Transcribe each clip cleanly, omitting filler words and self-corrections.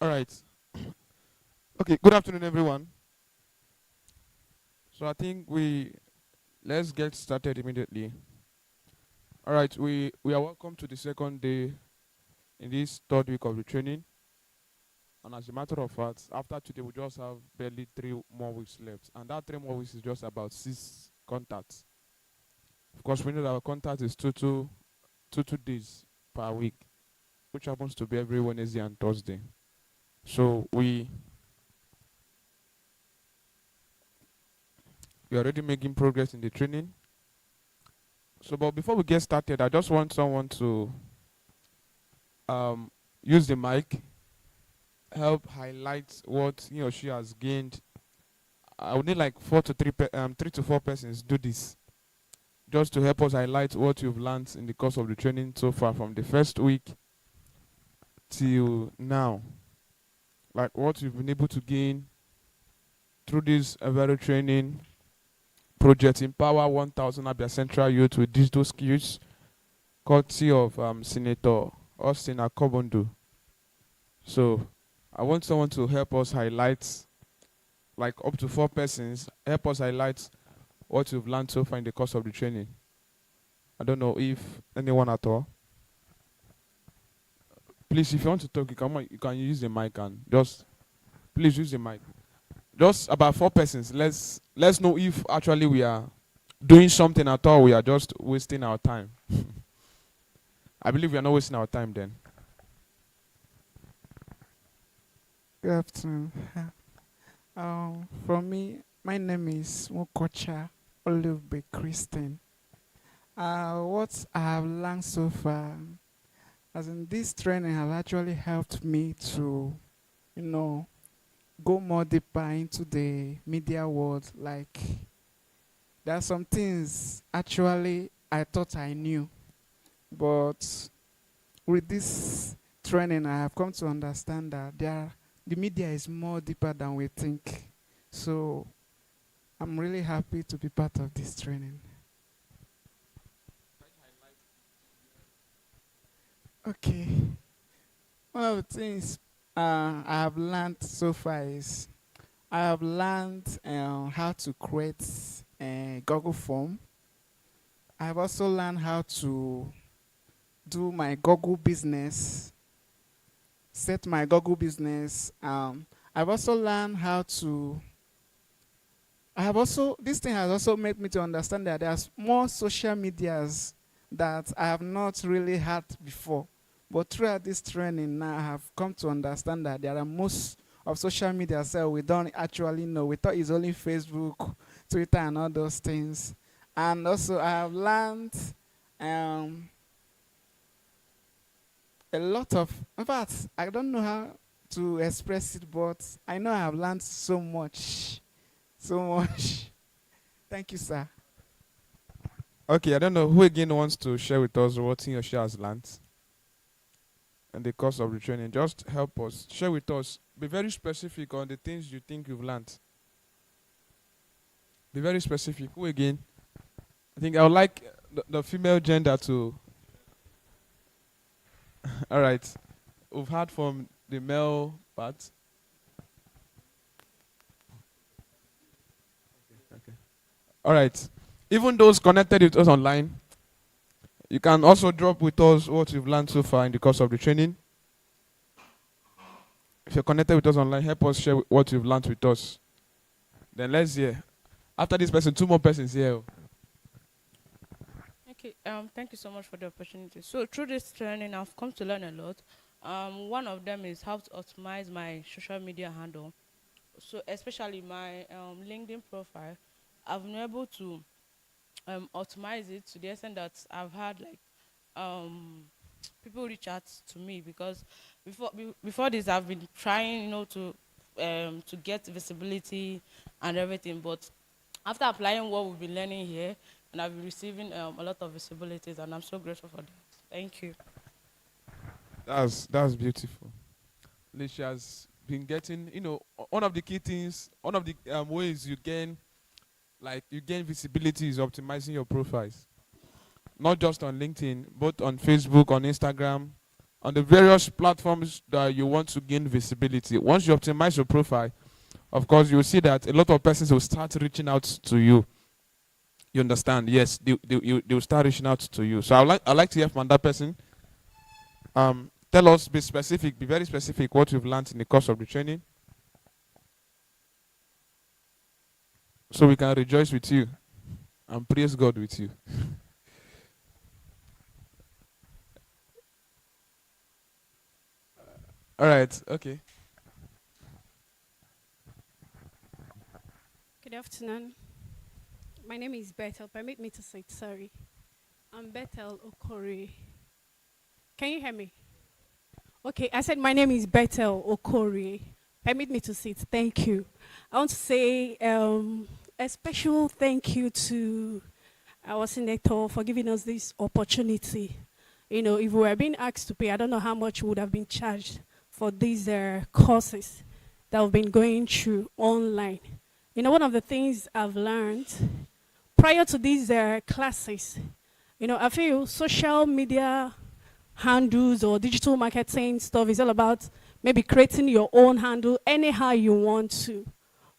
All right. Okay. Good afternoon, everyone. So I think let's get started immediately. All right. We are welcome to the second day in this third week of the training. And as a matter of fact, after today we just have barely 3 more weeks left, and that 3 more weeks is just about 6 contacts. Of course, we know that our contact is two days per week, which happens to be every Wednesday and Thursday. So we are already making progress in the training. So, but before we get started, I just want someone to use the mic, help highlight what he or she has gained. I would need like 3 to 4 persons do this, just to help us highlight what you've learned in the course of the training so far from the first week till now. Like what you've been able to gain through this very training project, Empower 1000 Abia Central Youth with Digital Skills, courtesy of Senator Austin Akobundu. So I want someone to help us highlight, like up to 4 persons, help us highlight what you've learned so far in the course of the training. I don't know if anyone at all. Please, if you want to talk, you can use the mic and just please use the mic. Just about 4 persons. Let's know if actually we are doing something at all. We are just wasting our time. I believe we are not wasting our time then. Good afternoon. From me, my name is Mokocha Olivbe Christian. What I have learned so far, as in this training, has actually helped me to, go more deeper into the media world. Like, there are some things actually I thought I knew, but with this training, I have come to understand that the media is more deeper than we think. So I'm really happy to be part of this training. Okay. One of the things I have learned so far is I have learned how to create a Google form. I have also learned how to do my Google business, set my Google business. I've also learned how to. This thing has also made me to understand that there's more social medias that I have not really had before. But throughout this training now, I have come to understand that there are most of social media so we don't actually know. We thought it's only Facebook, Twitter, and all those things. And also, I have learned a lot of. In fact, I don't know how to express it, but I know I have learned so much. So much. Thank you, sir. Okay, I don't know who again wants to share with us what he or she has learned in the course of the training. Just help us. Share with us. Be very specific on the things you think you've learned. Be very specific. Who again? I think I would like the female gender to. All right. We've heard from the male part. Okay. All right. Even those connected with us online, you can also drop with us what you've learned so far in the course of the training. If you're connected with us online, help us share what you've learned with us. Then let's hear. After this person, 2 more persons here. Okay, thank you so much for the opportunity. So through this training, I've come to learn a lot. One of them is how to optimize my social media handle. So especially my LinkedIn profile, I've been able to optimize it to the extent that I've had like people reach out to me because before this I've been trying, to get visibility and everything, but after applying what we've been learning here, and I've been receiving a lot of visibilities, and I'm so grateful for that. Thank you. That's beautiful. She has been getting, one of the key things, one of the ways you gain visibility is optimizing your profiles. Not just on LinkedIn, but on Facebook, on Instagram, on the various platforms that you want to gain visibility. Once you optimize your profile, of course, you'll see that a lot of persons will start reaching out to you. You understand? Yes, they'll start reaching out to you. So I'd like to hear from that person. Tell us, be specific, be very specific what you've learned in the course of the training, so we can rejoice with you and praise God with you. All right, okay. Good afternoon. My name is Bethel. Permit me to say it, sorry. I'm Bethel Okori. Can you hear me? Okay, I said my name is Bethel Okori. Permit me to say it. Thank you. I want to say a special thank you to our senator for giving us this opportunity. You know, if we were being asked to pay, I don't know how much would have been charged for these courses that we've been going through online. You know, one of the things I've learned prior to these classes, you know, I feel social media handles or digital marketing stuff is all about maybe creating your own handle anyhow you want to.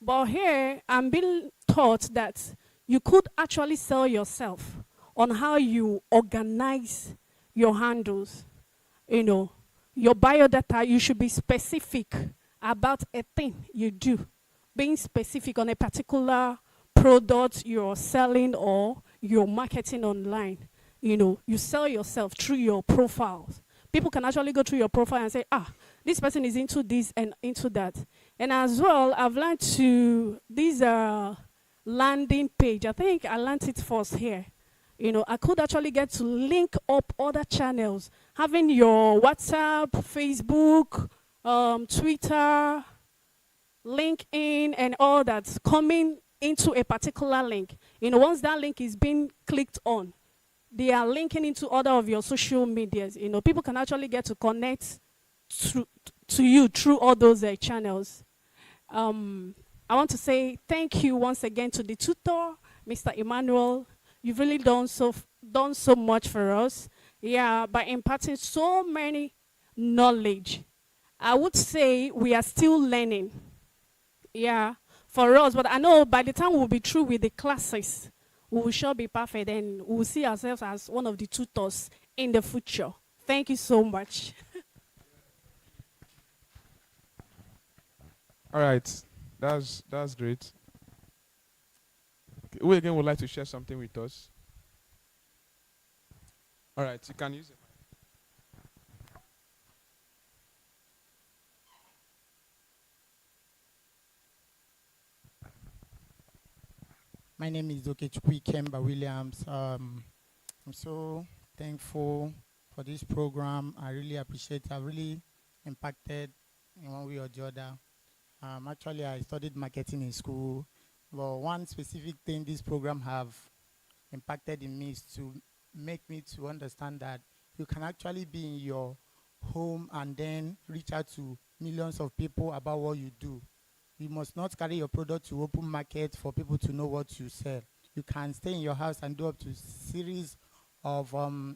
But here, I'm being taught that you could actually sell yourself on how you organize your handles. You know, your biodata, you should be specific about a thing you do. Being specific on a particular product you're selling or you're marketing online. You know, you sell yourself through your profiles. People can actually go through your profile and say, this person is into this and into that. And as well, I've learned to, these landing page, I think I learned it first here. You know, I could actually get to link up other channels, having your WhatsApp, Facebook, Twitter, LinkedIn, and all that's coming into a particular link. You know, once that link is being clicked on, they are linking into other of your social medias. You know, people can actually get to connect to you through all those channels. I want to say thank you once again to the tutor, Mr. Emmanuel. You've really done so much for us. Yeah, by imparting so many knowledge. I would say we are still learning. Yeah, for us. But I know by the time we'll be through with the classes, we will sure be perfect and we will see ourselves as one of the tutors in the future. Thank you so much. All right, that's great. Okay. Who again would like to share something with us? All right, you can use it. My name is Okechukwu Kemba Williams. I'm so thankful for this program. I really appreciate it. I've really impacted in one way or the other. Actually, I studied marketing in school, but one specific thing this program have impacted in me is to make me to understand that you can actually be in your home and then reach out to millions of people about what you do. You must not carry your product to open market for people to know what you sell. You can stay in your house and do up to series of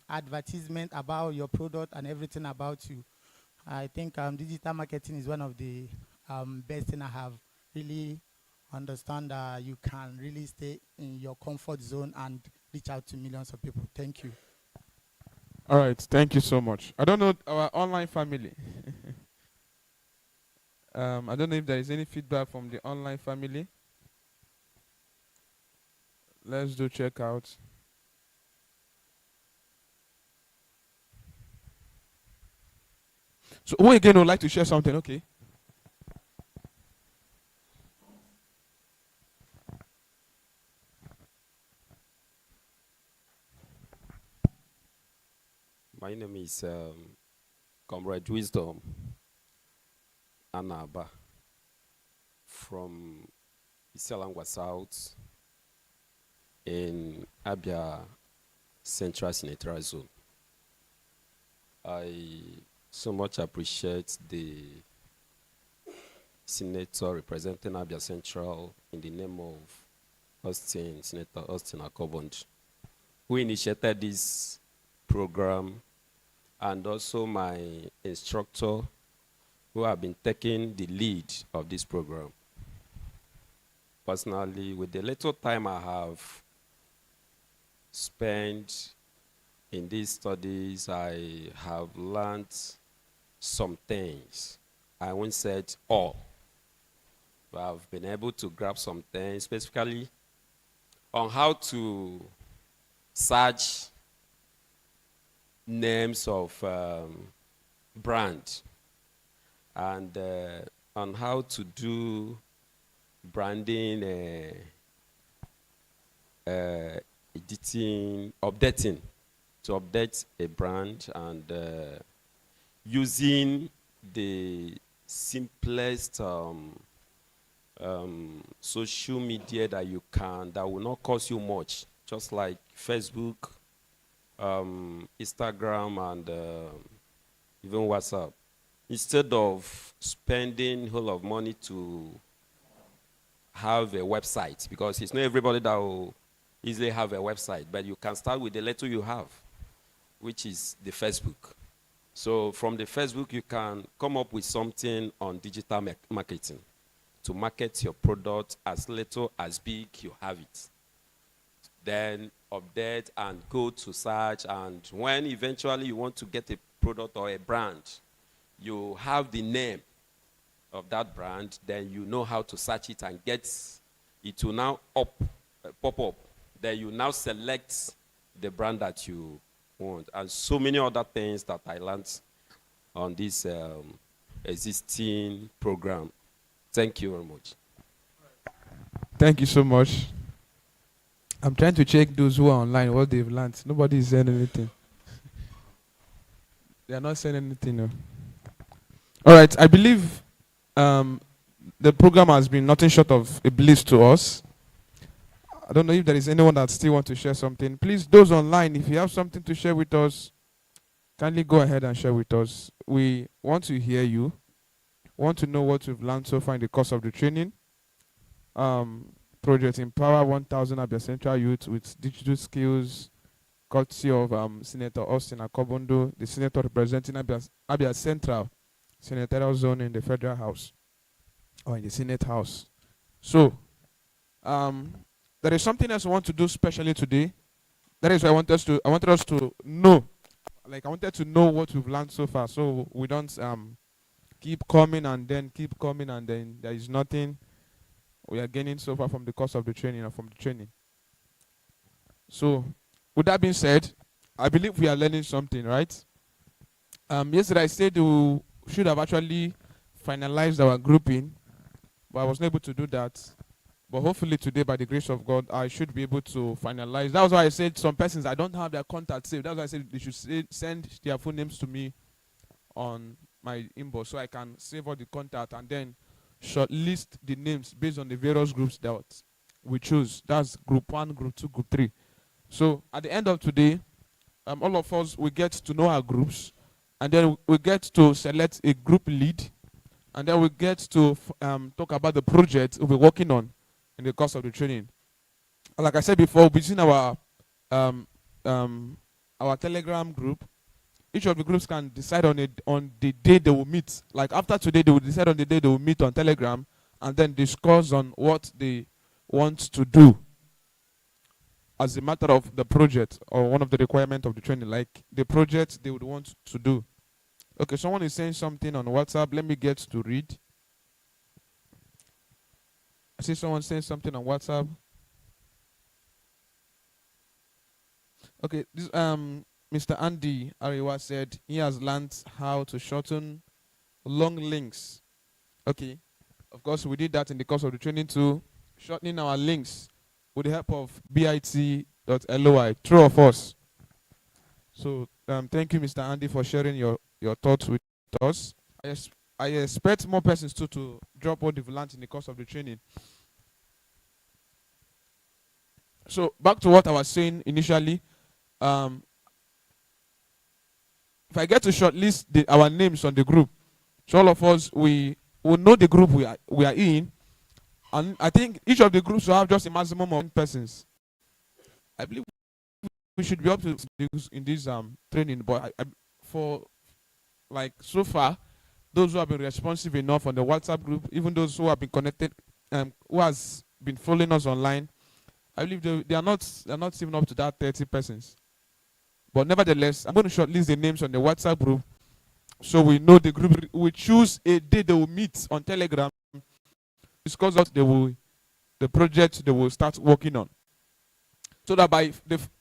advertisement about your product and everything about you. I think digital marketing is one of the best thing I have really understand that you can really stay in your comfort zone and reach out to millions of people. Thank you. All right, thank you so much. I don't know our online family. I don't know if there is any feedback from the online family. Let's do check out. So who again would like to share something? Okay. My name is Comrade Wisdom Anaba from Isalangwa South in Abia Central Senatorial Zone. I so much appreciate the senator representing Abia Central in the name of Senator Austin Akobundu, who initiated this program and also my instructor who have been taking the lead of this program. Personally, with the little time I have spent in these studies, I have learned some things. I won't say it all, but I've been able to grab some things, specifically on how to search names of brand, and on how to do branding, editing, updating, to update a brand, and using the simplest social media that you can, that will not cost you much, just like Facebook, Instagram, and even WhatsApp. Instead of spending a whole lot of money to have a website, because it's not everybody that will easily have a website, but you can start with the little you have, which is the Facebook. So from the Facebook, you can come up with something on digital marketing to market your product as little as big you have it. Then update and go to search, and when eventually you want to get a product or a brand, you have the name of that brand, then you know how to search it and get it to now pop up. Then you now select the brand that you want, and so many other things that I learned on this existing program. Thank you very much. Thank you so much. I'm trying to check those who are online, what they've learned. Nobody is saying anything. They are not saying anything. No. All right, I believe the program has been nothing short of a bliss to us. I don't know if there is anyone that still wants to share something. Please, those online, if you have something to share with us, kindly go ahead and share with us. We want to hear you. Want to know what you've learned so far in the course of the training. Project Empower 1000 Abia Central Youth with digital skills, courtesy of Senator Austin Akobundu, the senator representing Abia Central Senatorial Zone in the Federal House, or in the Senate House. So, there is something else I want to do specially today. That is why I wanted us to know, like I wanted to know what we've learned so far, so we don't keep coming and then there is nothing we are gaining so far from the course of the training or from the training. So, with that being said, I believe we are learning something, right? Yesterday I said we should have actually finalized our grouping, but I was not able to do that. But hopefully today, by the grace of God, I should be able to finalize. That was why I said some persons, I don't have their contact saved. That's why I said they should send their full names to me on my inbox so I can save all the contact and then shortlist the names based on the various groups that we choose. That's group 1, group 2, group 3. So at the end of today, all of us will get to know our groups, and then we get to select a group lead, and then we get to talk about the project we'll be working on in the course of the training. Like I said before, we'll be using our Telegram group. Each of the groups can decide on the day they will meet. Like after today, they will decide on the day they will meet on Telegram and then discuss on what they want to do as a matter of the project or one of the requirements of the training, like the project they would want to do. Okay, someone is saying something on WhatsApp. Let me get to read. I see someone saying something on WhatsApp. Okay, this Mr. Andy Ariwa said he has learned how to shorten long links. Okay, of course we did that in the course of the training too, shortening our links with the help of bit.ly, true of us. So thank you, Mr. Andy, for sharing your thoughts with us. I expect more persons too to drop what they've learned in the course of the training. So back to what I was saying initially. If I get to shortlist our names on the group, so all of us we will know the group we are in, and I think each of the groups will have just a maximum of 10 persons. I believe we should be up to this in this training, but for like so far, those who have been responsive enough on the WhatsApp group, even those who have been connected, who has been following us online, I believe they are not even up to that 30 persons. But nevertheless, I'm going to shortlist the names on the WhatsApp group so we know the group. We choose a day they will meet on Telegram, discuss what the project they will start working on. So that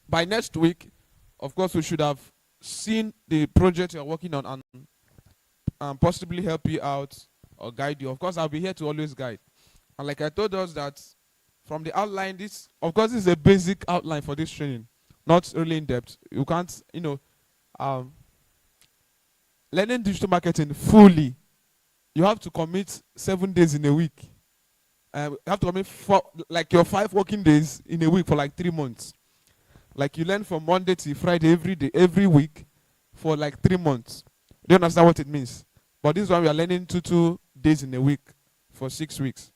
by next week, of course, we should have seen the project you're working on and possibly help you out or guide you. Of course, I'll be here to always guide. And like I told us that from the outline, this is a basic outline for this training, not really in depth. You can't, learning digital marketing fully, you have to commit 7 days in a week. You have to commit your 5 working days in a week for like 3 months. Like you learn from Monday to Friday every day, every week for like 3 months. Do you understand what it means? But this one we are learning 2 days in a week for 6 weeks.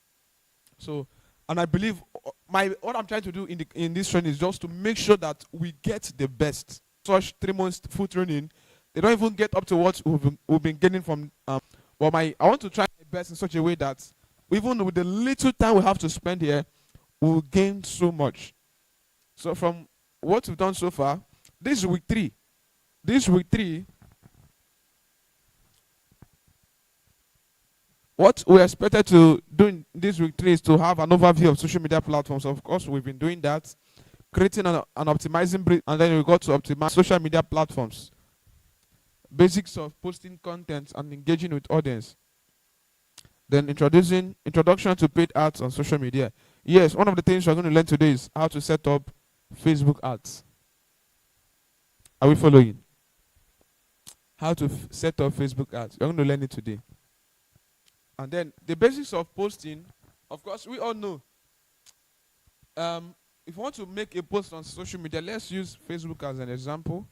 So, and I believe what I'm trying to do in this training is just to make sure that we get the best. Such 3 months full training, they don't even get up to what we've been getting from. But I want to try my best in such a way that even with the little time we have to spend here, we'll gain so much. So from what we've done so far, this is week 3. This week 3, what we expected to do in this week 3 is to have an overview of social media platforms. Of course, we've been doing that, creating and optimizing, and then we got to optimize social media platforms, basics of posting content and engaging with audience. Then introduction to paid ads on social media. Yes, one of the things we're going to learn today is how to set up Facebook ads. Are we following? How to set up Facebook ads. We're going to learn it today. And then the basics of posting, of course, we all know. If you want to make a post on social media, let's use Facebook as an example.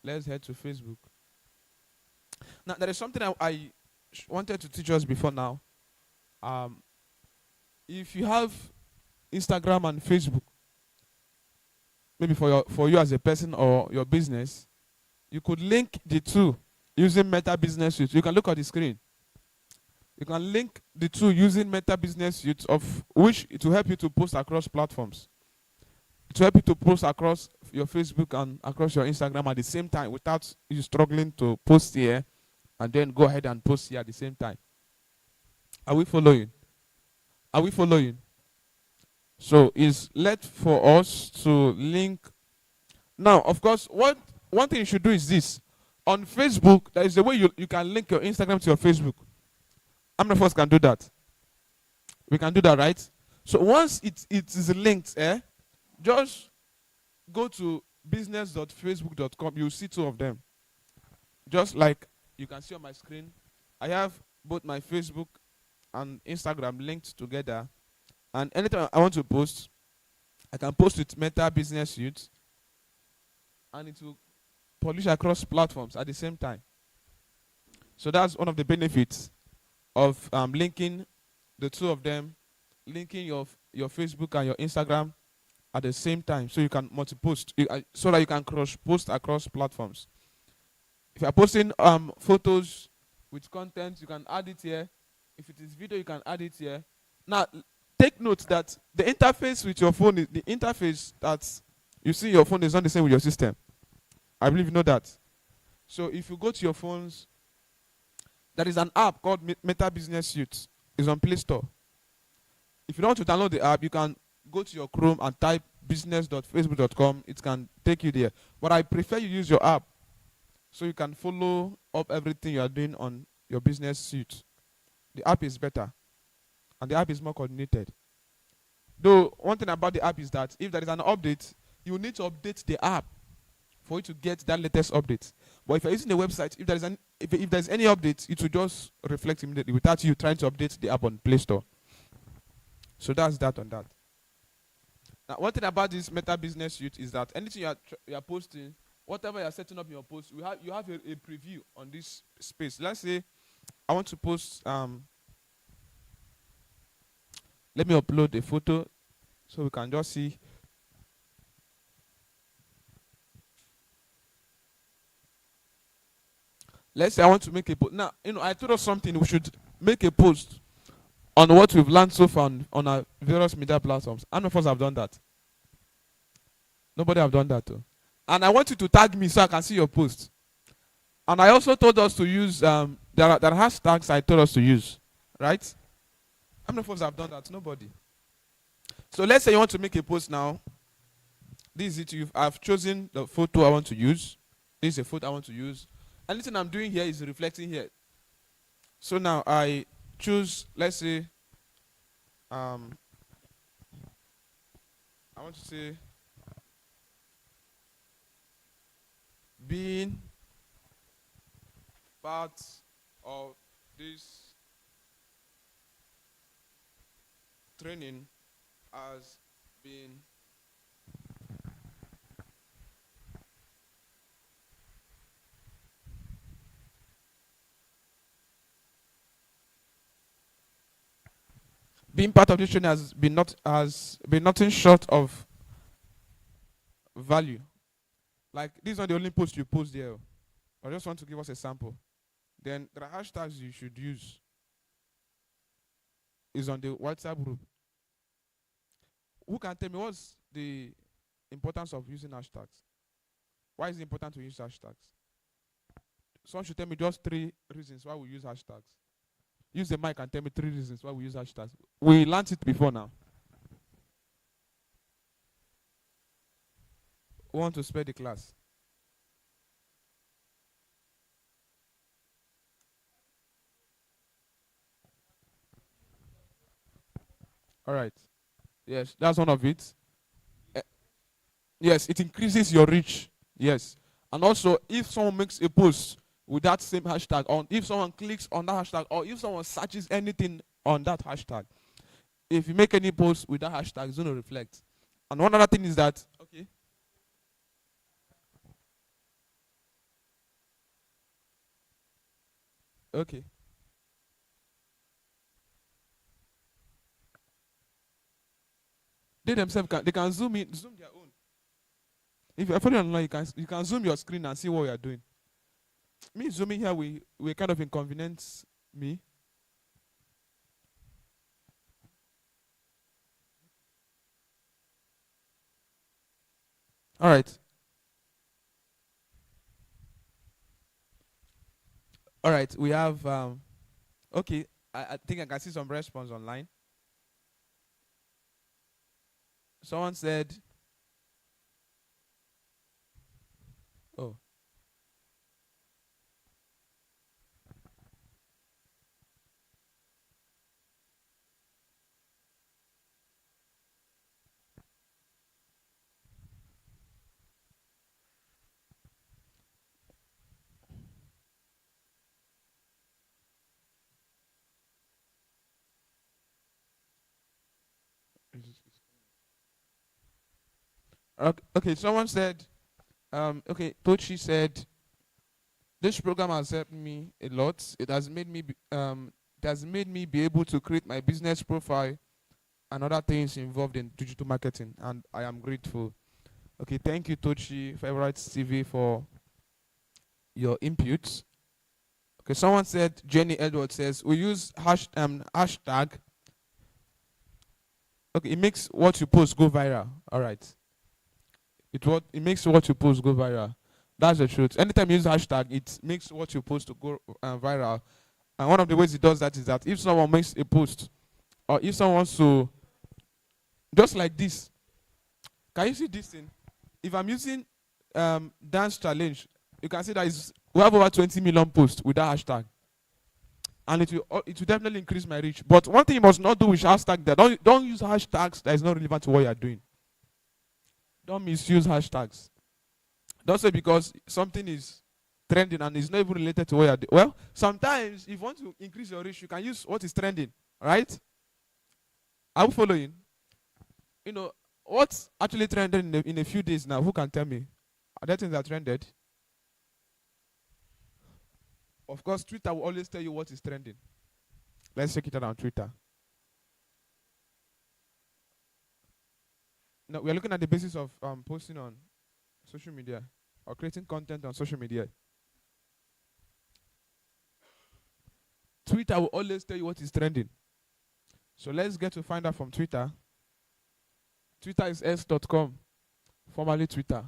Let's head to Facebook. Now, there is something I wanted to teach us before now. If you have Instagram and Facebook, maybe for you as a person or your business, you could link the two using Meta Business Suite. You can look at the screen. You can link the two using Meta Business Suite, of which it will help you to post across platforms. It will help you to post across your Facebook and across your Instagram at the same time without you struggling to post here and then go ahead and post here at the same time. Are we following? Are we following? So it's left for us to link. Now, of course, one thing you should do is this. On Facebook, there is a way you can link your Instagram to your Facebook. How many of us can do that? We can do that, right? So once it is linked, just go to business.facebook.com. You'll see 2 of them. Just like you can see on my screen, I have both my Facebook and Instagram linked together. And anytime I want to post, I can post with Meta Business Suite, and it will publish across platforms at the same time. So that's one of the benefits of linking the 2 of them, linking your Facebook and your Instagram at the same time, so you can multi-post, so that you can cross-post across platforms. If you are posting photos with content, you can add it here. If it is video, you can add it here. Now, take note that the interface with your phone, the interface that you see in your phone is not the same with your system. I believe you know that. So if you go to your phones, there is an app called Meta Business Suite. It's on Play Store. If you don't want to download the app, you can go to your Chrome and type business.facebook.com. It can take you there. But I prefer you use your app so you can follow up everything you are doing on your business suite. The app is better, and the app is more coordinated. Though one thing about the app is that if there is an update, you need to update the app for you to get that latest update. But if you're using the website, if there's any update, it will just reflect immediately without you trying to update the app on Play Store. So that's that on that. Now, one thing about this Meta Business Suite is that anything you are posting, whatever you are setting up in your post, you have a preview on this space. Let's say I want to post. Let me upload a photo so we can just see. let's say I want to make a post. Now, I told us something. We should make a post on what we've learned so far on our various media platforms. How many of us have done that? Nobody have done that too. And I want you to tag me so I can see your post. And I also told us to use there are hashtags I told us to use, right? How many of us have done that? Nobody. So let's say you want to make a post now. This is it. I've chosen the photo I want to use. This is a photo I want to use. Anything I'm doing here is reflecting here. So now I choose, let's say, I want to say being part of this training has been being part of this training has been nothing short of value. Like, this is not the only post you post there. I just want to give us a sample. Then there are hashtags you should use. Is on the WhatsApp group. Who can tell me what's the importance of using hashtags? Why is it important to use hashtags? Someone should tell me just 3 reasons why we use hashtags. Use the mic and tell me 3 reasons why we use hashtags. We learned it before now. We want to spare the class. All right. Yes, that's one of it. Eh, yes, it increases your reach. Yes. And also, if someone makes a post with that same hashtag, or if someone clicks on that hashtag, or if someone searches anything on that hashtag, if you make any post with that hashtag, it's going to reflect. And one other thing is that, okay. Okay. They themselves can zoom their own. If you're following online, you can zoom your screen and see what you are doing. Me zooming here we kind of inconvenience me. All right. All right. We have okay. I think I can see some response online. Someone said, oh, okay. Someone said, okay. Tochi said, this program has helped me a lot. It has made me be able to create my business profile and other things involved in digital marketing, and I am grateful. Okay, thank you, Tochi, Favorite TV, for your inputs. Okay, someone said, Jenny Edwards says, we use hashtag. Okay, it makes what you post go viral. All right. It makes what you post go viral. That's the truth. Anytime you use hashtag, it makes what you post to go viral. And one of the ways it does that is that if someone makes a post, or if someone wants to, just like this, can you see this thing? If I'm using dance challenge, you can see that we have over 20 million posts with that hashtag, and it will definitely increase my reach. But one thing you must not do with hashtag, that don't use hashtags that is not relevant to what you are doing. Don't misuse hashtags. Don't say because something is trending and is not even related to what you are doing. Well, sometimes if you want to increase your reach, you can use what is trending, right? Are we following? What's actually trending in a few days now? Who can tell me? Are there things that trended? Of course, Twitter will always tell you what is trending. Let's check it out on Twitter. Now, we are looking at the basis of posting on social media or creating content on social media. Twitter will always tell you what is trending. So let's get to find out from Twitter. Twitter is s.com, formerly Twitter.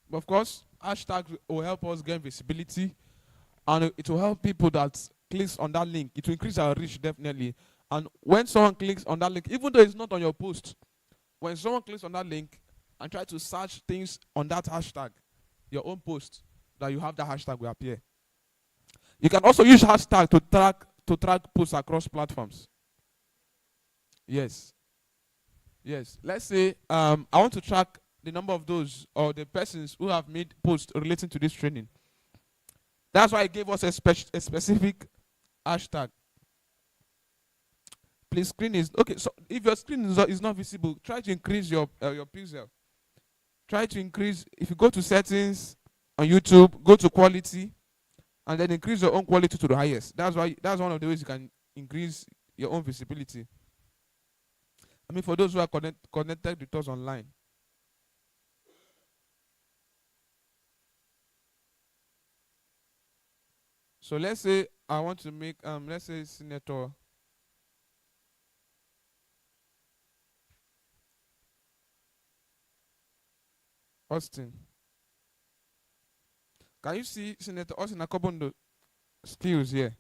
But of course, hashtags will help us gain visibility, and it will help people that clicks on that link. It will increase our reach definitely. And when someone clicks on that link, even though it's not on your post, when someone clicks on that link and try to search things on that hashtag, your own post, that you have that hashtag will appear. You can also use hashtag to track posts across platforms. Yes. Yes. Let's say I want to track the number of those or the persons who have made posts relating to this training. That's why it gave us a specific hashtag. Please, screen is okay. So if your screen is not visible, try to increase your pixel. Try to increase. If you go to settings on YouTube, go to quality, and then increase your own quality to the highest. That's one of the ways you can increase your own visibility. I mean, for those who are connected with us online. So let's say I want to make let's say Senator Austin. Can you see Senator Austin Akobundu skills here?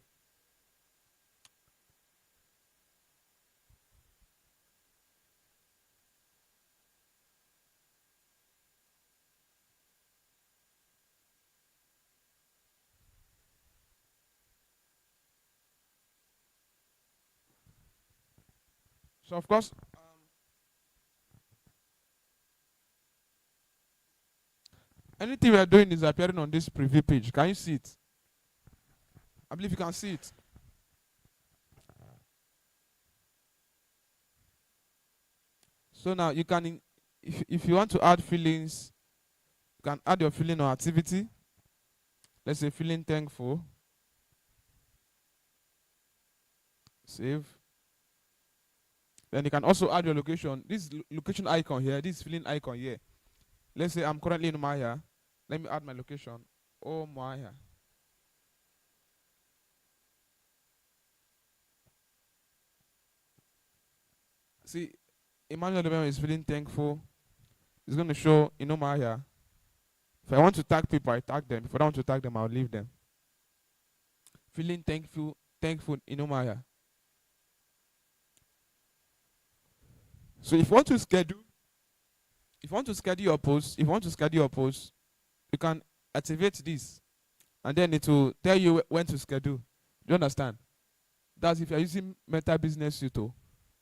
So of course, anything we are doing is appearing on this preview page. Can you see it? I believe you can see it. So now you can, if you want to add feelings, you can add your feeling or activity. Let's say feeling thankful. Save. Then you can also add your location. This location icon here, this feeling icon here. Let's say I'm currently in Maya. Let me add my location. Oh, Maya. See, Emmanuel Lebem is feeling thankful. It's going to show in Maya. If I want to tag people, I tag them. If I don't want to tag them, I'll leave them. Feeling thankful in Maya. So if you want to schedule your post, you can activate this, and then it will tell you when to schedule. Do you understand? That's if you're using Meta Business Suite,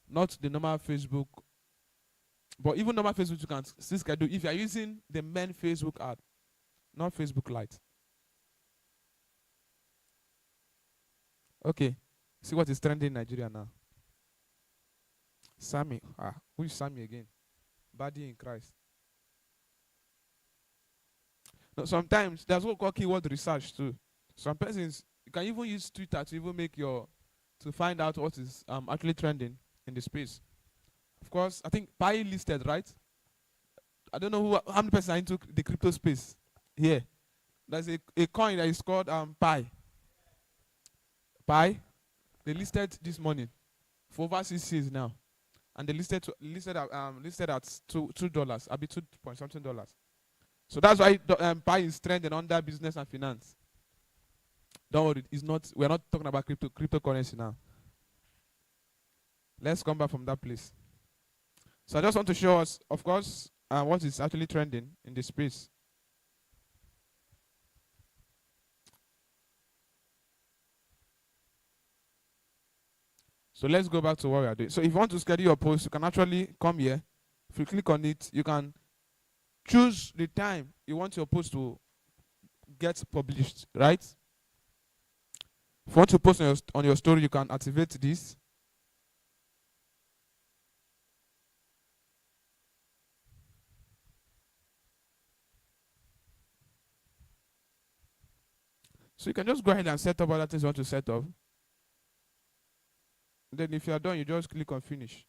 not the normal Facebook. But even normal Facebook, you can still schedule if you're using the main Facebook ad, not Facebook Lite. Okay, see what is trending in Nigeria now. Sammy, who is Sammy again? Body in Christ. No, sometimes there's what we call keyword research too. Some persons, you can even use Twitter to even to find out what is actually trending in the space. Of course, I think Pi listed, right? I don't know how many persons are into the crypto space here. There's a coin that is called Pi. Pi, they listed this morning for over 6 years now. And they listed at $2. I'll be 2 point something dollars. So that's why Pi is trending under business and finance. Don't worry, we're not talking about cryptocurrency now. Let's come back from that place. So I just want to show us, of course, what is actually trending in the space. So let's go back to what we are doing. So if you want to schedule your post, you can actually come here. If you click on it, you can choose the time you want your post to get published, right? If you want to post on your story, you can activate this. So you can just go ahead and set up other things you want to set up. Then if you are done, you just click on finish.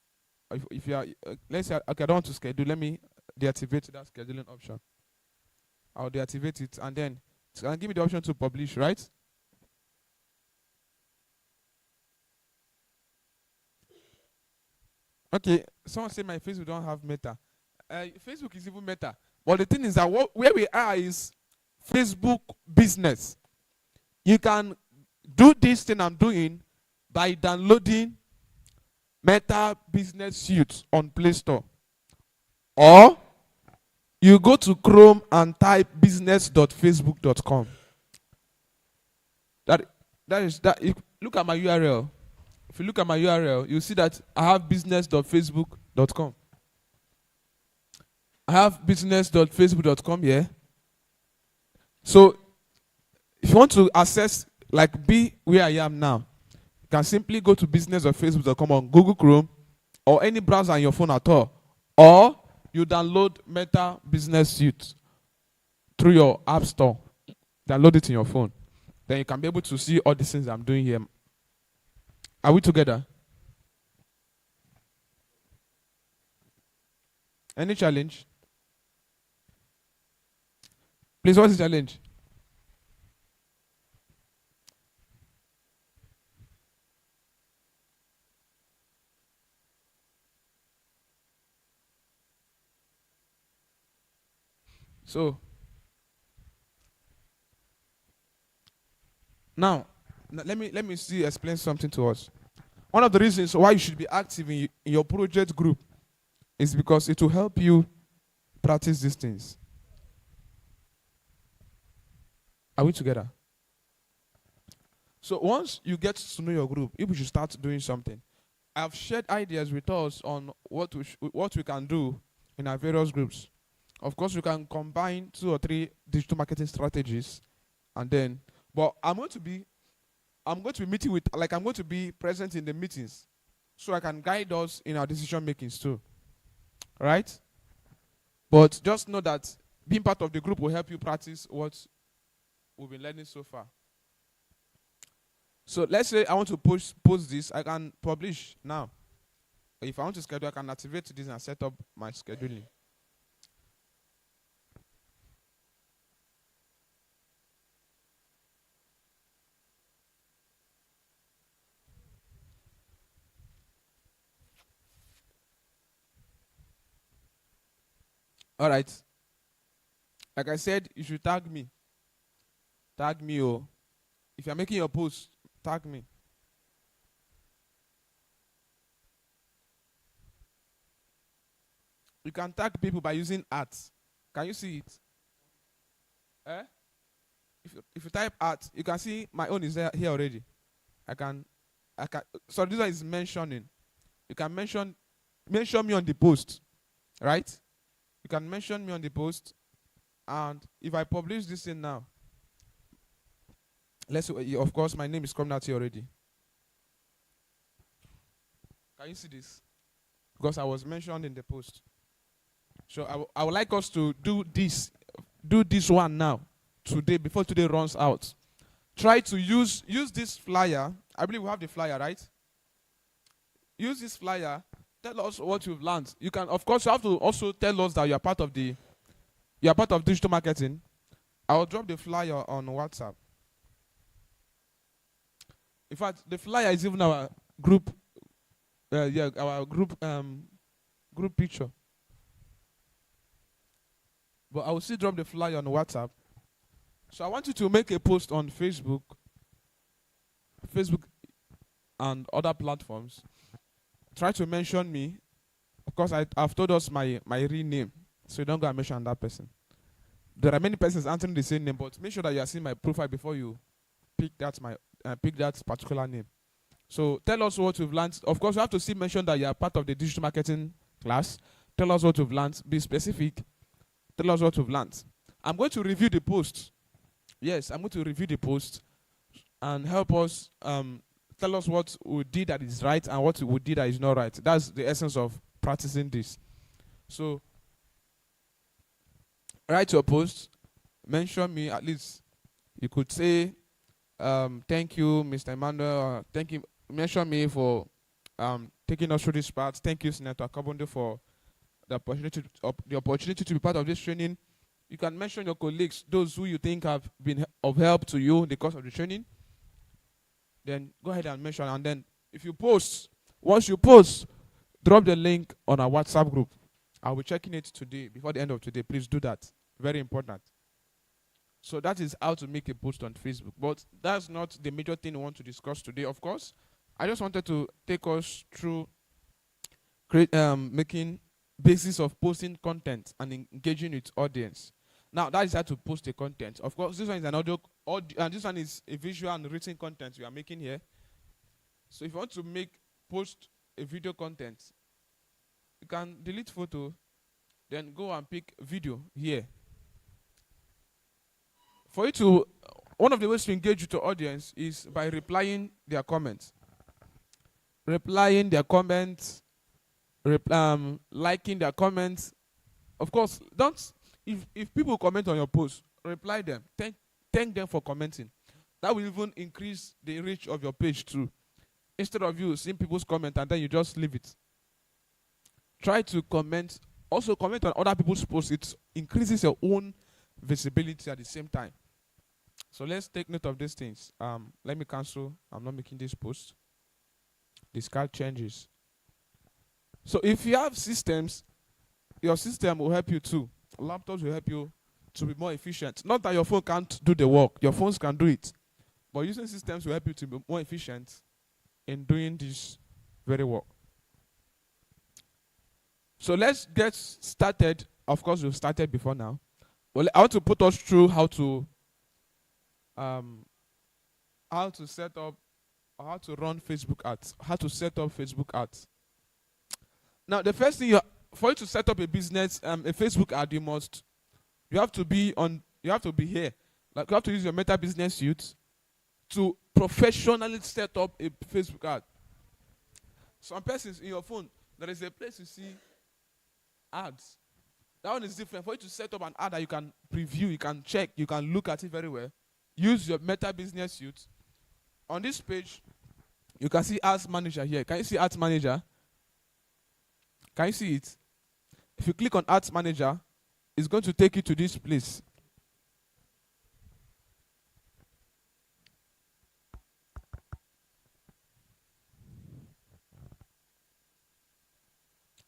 If you are, let's say, okay, I don't want to schedule. Let me deactivate that scheduling option. I'll deactivate it, and then it's gonna give me the option to publish, right? Okay, someone say my Facebook don't have meta. Facebook is even meta. But the thing is that where we are is Facebook business. You can do this thing I'm doing by downloading Meta Business Suite on Play Store. Or you go to Chrome and type business.facebook.com. That is that. Look at my URL. If you look at my URL, you see that I have business.facebook.com. I have business.facebook.com here. So if you want to access, like, be where I am now, you can simply go to business.facebook.com on Google Chrome or any browser on your phone at all. Or you download Meta Business Suite through your app store. Download it in your phone. Then you can be able to see all the things I'm doing here. Are we together? Any challenge? Please, what's the challenge? So, now, let me see, explain something to us. One of the reasons why you should be active in your project group is because it will help you practice these things. Are we together? So once you get to know your group, if you should start doing something. I've shared ideas with us on what we can do in our various groups. Of course, we can combine 2 or 3 digital marketing strategies, and then, but I'm going to be meeting with, like, I'm going to be present in the meetings so I can guide us in our decision makings too. Right? But just know that being part of the group will help you practice what we've been learning so far. So let's say I want to post this, I can publish now. If I want to schedule, I can activate this and set up my scheduling. All right. Like I said, you should tag me. Tag me, oh. If you're making your post, tag me. You can tag people by using @. Can you see it? Eh? If you type @ you can see my own is here already. I can. So this one is mentioning. You can mention me on the post, right? You can mention me on the post, and if I publish this thing now, let's say, of course, my name is coming out here already. Can you see this? Because I was mentioned in the post. So I would like us to do this one now, today, before today runs out. Try to use this flyer. I believe we have the flyer, right? Use this flyer. Tell us what you've learned. You can, of course, you have to also tell us that you are part of digital marketing. I'll drop the flyer on WhatsApp. In fact, the flyer is even our group. Our group picture. But I will still drop the flyer on WhatsApp. So I want you to make a post on Facebook and other platforms. Try to mention me. Of course, I've told us my real name, so you don't go and mention that person. There are many persons answering the same name, but make sure that you are seeing my profile before you pick that particular name. So tell us what you've learned. Of course, you have to still mention that you are part of the digital marketing class. Tell us what you've learned. Be specific. Tell us what you've learned. I'm going to review the post. Yes, I'm going to review the post and help us tell us what we did that is right and what we did that is not right. That's the essence of practicing this. So write your post. Mention me. At least you could say, thank you, Mr. Emmanuel. Thank you. Mention me for taking us through this part. Thank you, Senator Akobundu, for the opportunity to be part of this training. You can mention your colleagues, those who you think have been of help to you in the course of the training. Then go ahead and mention. And then if you post, once you post, drop the link on our WhatsApp group. I'll be checking it today, before the end of today. Please do that. Very important. So that is how to make a post on Facebook. But that's not the major thing we want to discuss today, of course. I just wanted to take us through making basis of posting content and engaging with audience. Now, that is how to post a content. Of course, this one is an audio, and this one is a visual and written content we are making here. So if you want to post a video content, you can delete photo, then go and pick video here. For you to, one of the ways to engage with your audience is by replying their comments. Replying their comments, liking their comments. Of course, if people comment on your post, reply them. Thank them for commenting. That will even increase the reach of your page too. Instead of you seeing people's comment and then you just leave it. Try to comment. Also comment on other people's posts. It increases your own visibility at the same time. So let's take note of these things. Let me cancel. I'm not making this post. Discard changes. So if you have systems, your system will help you too. Laptops will help you to be more efficient. Not that your phone can't do the work. Your phones can do it. But using systems will help you to be more efficient in doing this very work. So let's get started. Of course, we've started before now. Well, I want to put us through how to set up, or how to run Facebook ads, how to set up Facebook ads. Now, the first thing for you to set up a business, a Facebook ad, you have to be here. Like you have to use your Meta Business Suite to professionally set up a Facebook ad. Some persons in your phone, there is a place you see ads. That one is different. For you to set up an ad that you can preview, you can check, you can look at it very well, use your Meta Business Suite. On this page, you can see Ads Manager here. Can you see Ads Manager? Can you see it? If you click on Ads Manager, it's going to take you to this place.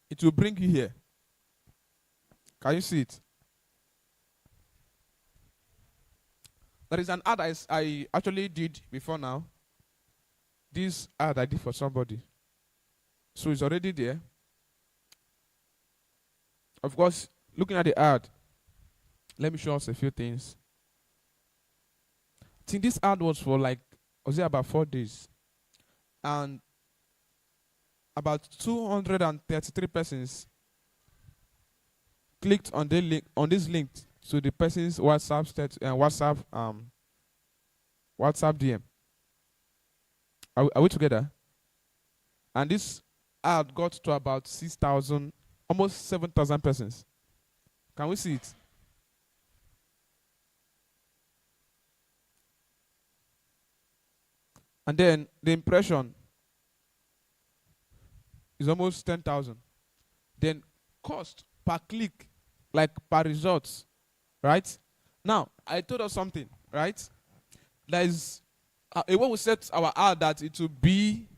It will bring you here. Can you see it? There is an ad I actually did before now. This ad I did for somebody. So it's already there. Of course, looking at the ad, let me show us a few things. I think this ad was for about 4 days. And about 233 persons clicked on this link to the person's WhatsApp DM. Are we together? And this ad got to about 6,000, almost 7,000 persons. Can we see it? And then the impression is almost 10,000. Then cost per click, like per results, right? Now, I told us something, right? There is a way we set our ad that it will be,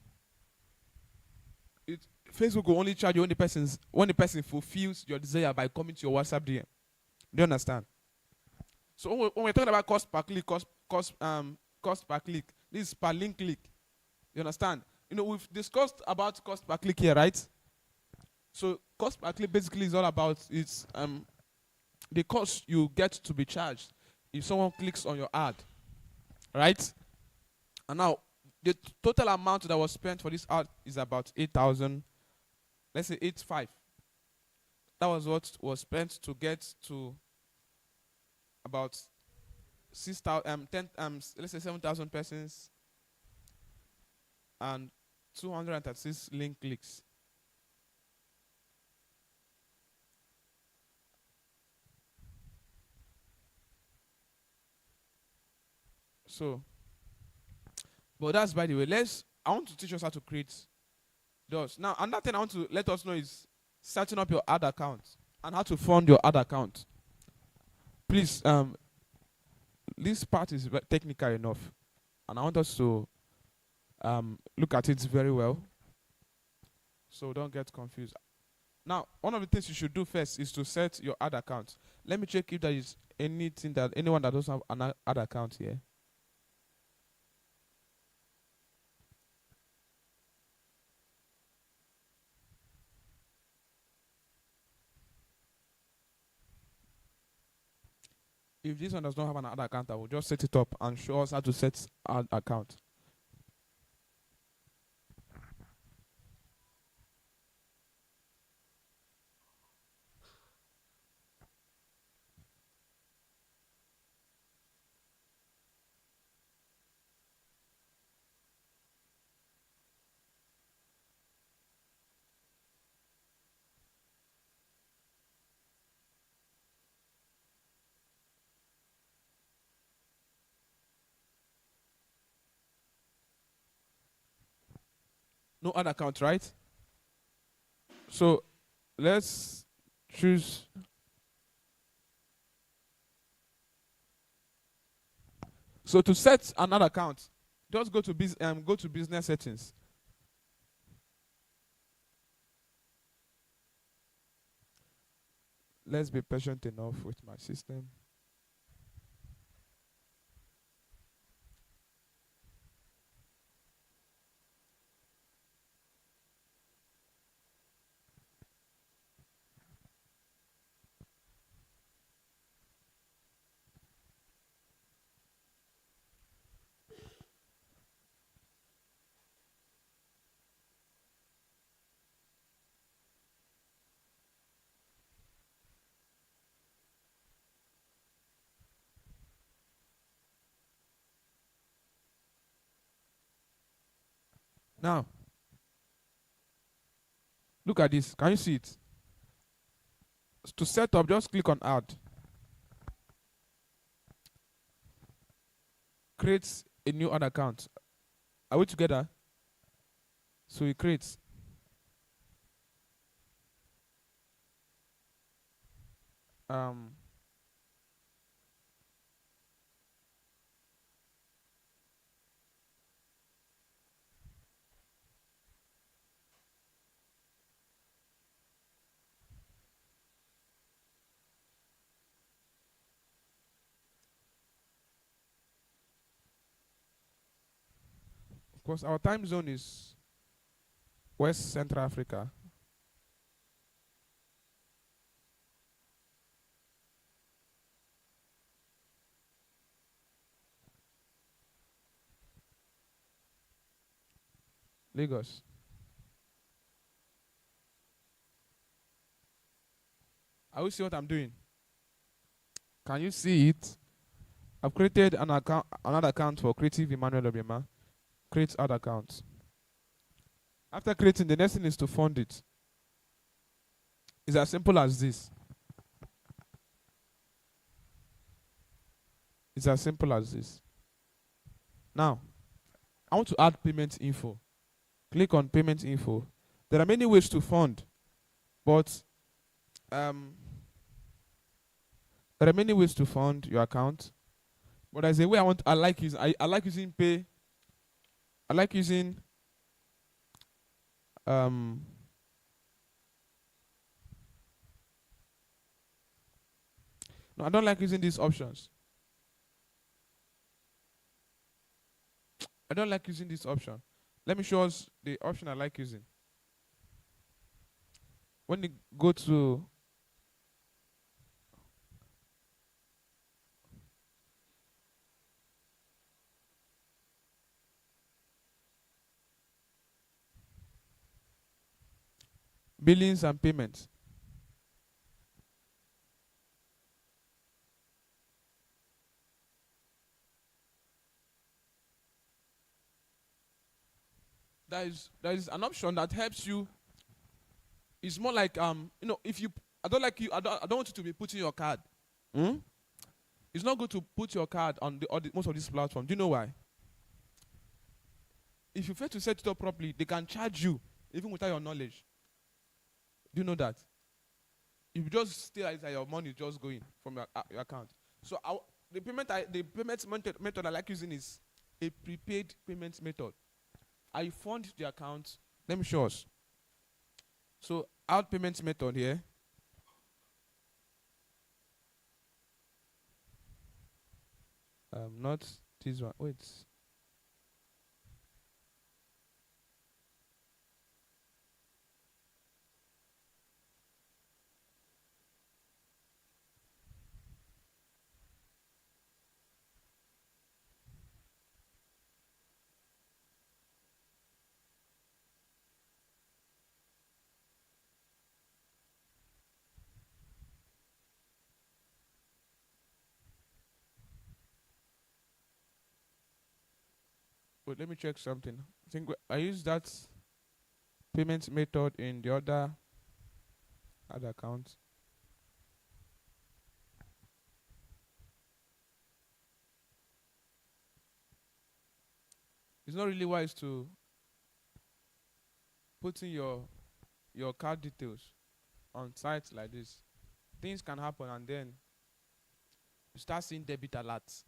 Facebook will only charge you when the person fulfills your desire by coming to your WhatsApp DM. Do you understand? So when we're talking about cost per click, cost per click, this is per link click. You understand? We've discussed about cost per click here, right? So cost per click basically is all about the cost you get to be charged if someone clicks on your ad, right? And now the total amount that was spent for this ad is about 8,000. Let's say 8.5. That was what was spent to get to about 6,000, let's say 7,000 persons and 236 link clicks. So, but that's by the way. I want to teach us how to create does. Now, another thing I want to let us know is setting up your ad account and how to fund your ad account. Please, this part is technical enough, and I want us to look at it very well, so don't get confused. Now, one of the things you should do first is to set your ad account. Let me check if there is anyone that doesn't have an ad account here. If this one does not have an ad account, I will just set it up and show us how to set ad account. No ad account, right? So let's choose. So to set another account, just go to business settings. Let's be patient enough with my system. Now, look at this. Can you see it? To set up, just click on add. Create a new ad account. Are we together? So it creates. Of course, our time zone is West Central Africa. Lagos. Are you see what I'm doing? Can you see it? I've created another account for Creative Emmanuel Obiema. Create ad account. After creating, the next thing is to fund it. It's as simple as this. It's as simple as this. Now, I want to add payment info. Click on payment info. There are many ways to fund, but there are many ways to fund your account. But there's a way I like using. I like using pay. I like using no, I don't like using these options. I don't like using this option. Let me show us the option I like using. When you go to billings and payments, there is an option that helps you. It's more like if you I don't want you to be putting your card. It's not good to put your card on most of these platforms. Do you know why? If you fail to set it up properly, they can charge you even without your knowledge. Do you know that? You just stay like that, your money is just going from your account. So the payment method I like using is a prepaid payment method. I fund the account. Let me show us. So out payment method here. Not this one. Wait. Wait, let me check something. I think I use that payment method in the other account. It's not really wise to put in your card details on sites like this. Things can happen, and then you start seeing debit alerts.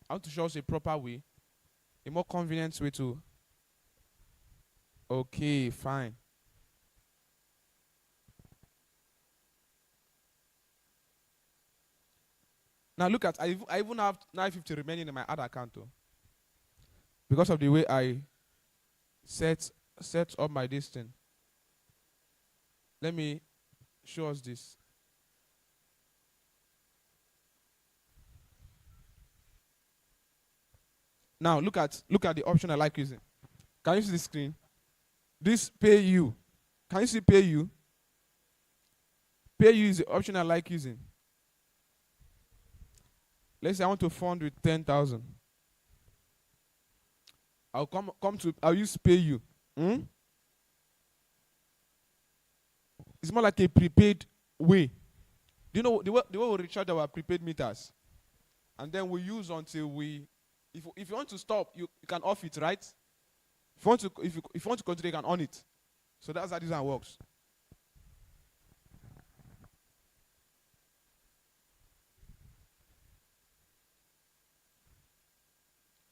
I want to show us a proper way, a more convenient way to. Okay, fine. Now look at, I even have 950 remaining in my other account too. Because of the way I set up my this thing. Let me show us this. Now look at the option I like using. Can you see the screen? This pay you. Can you see pay you? Pay you is the option I like using. Let's say I want to fund with 10,000. I'll use pay you. It's more like a prepaid way. Do you know the way we recharge our prepaid meters? And then we use until we, if you want to stop, you can off it, right? If you want to continue, you can on it. So that's how this one works.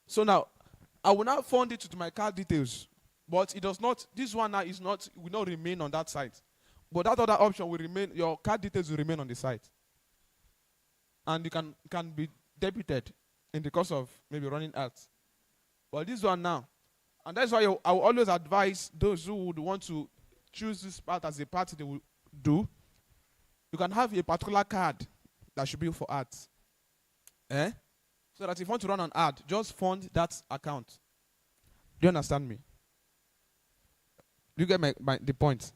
So now, I will now fund it to my card details, but it does not. This one now will not remain on that site, but that other option will remain. Your card details will remain on the site, and you can be debited in the course of maybe running ads. But this one now, and that's why I will always advise those who would want to choose this part as a part they will do. You can have a particular card that should be for ads. So that if you want to run an ad, just fund that account. Do you understand me? Do you get the point?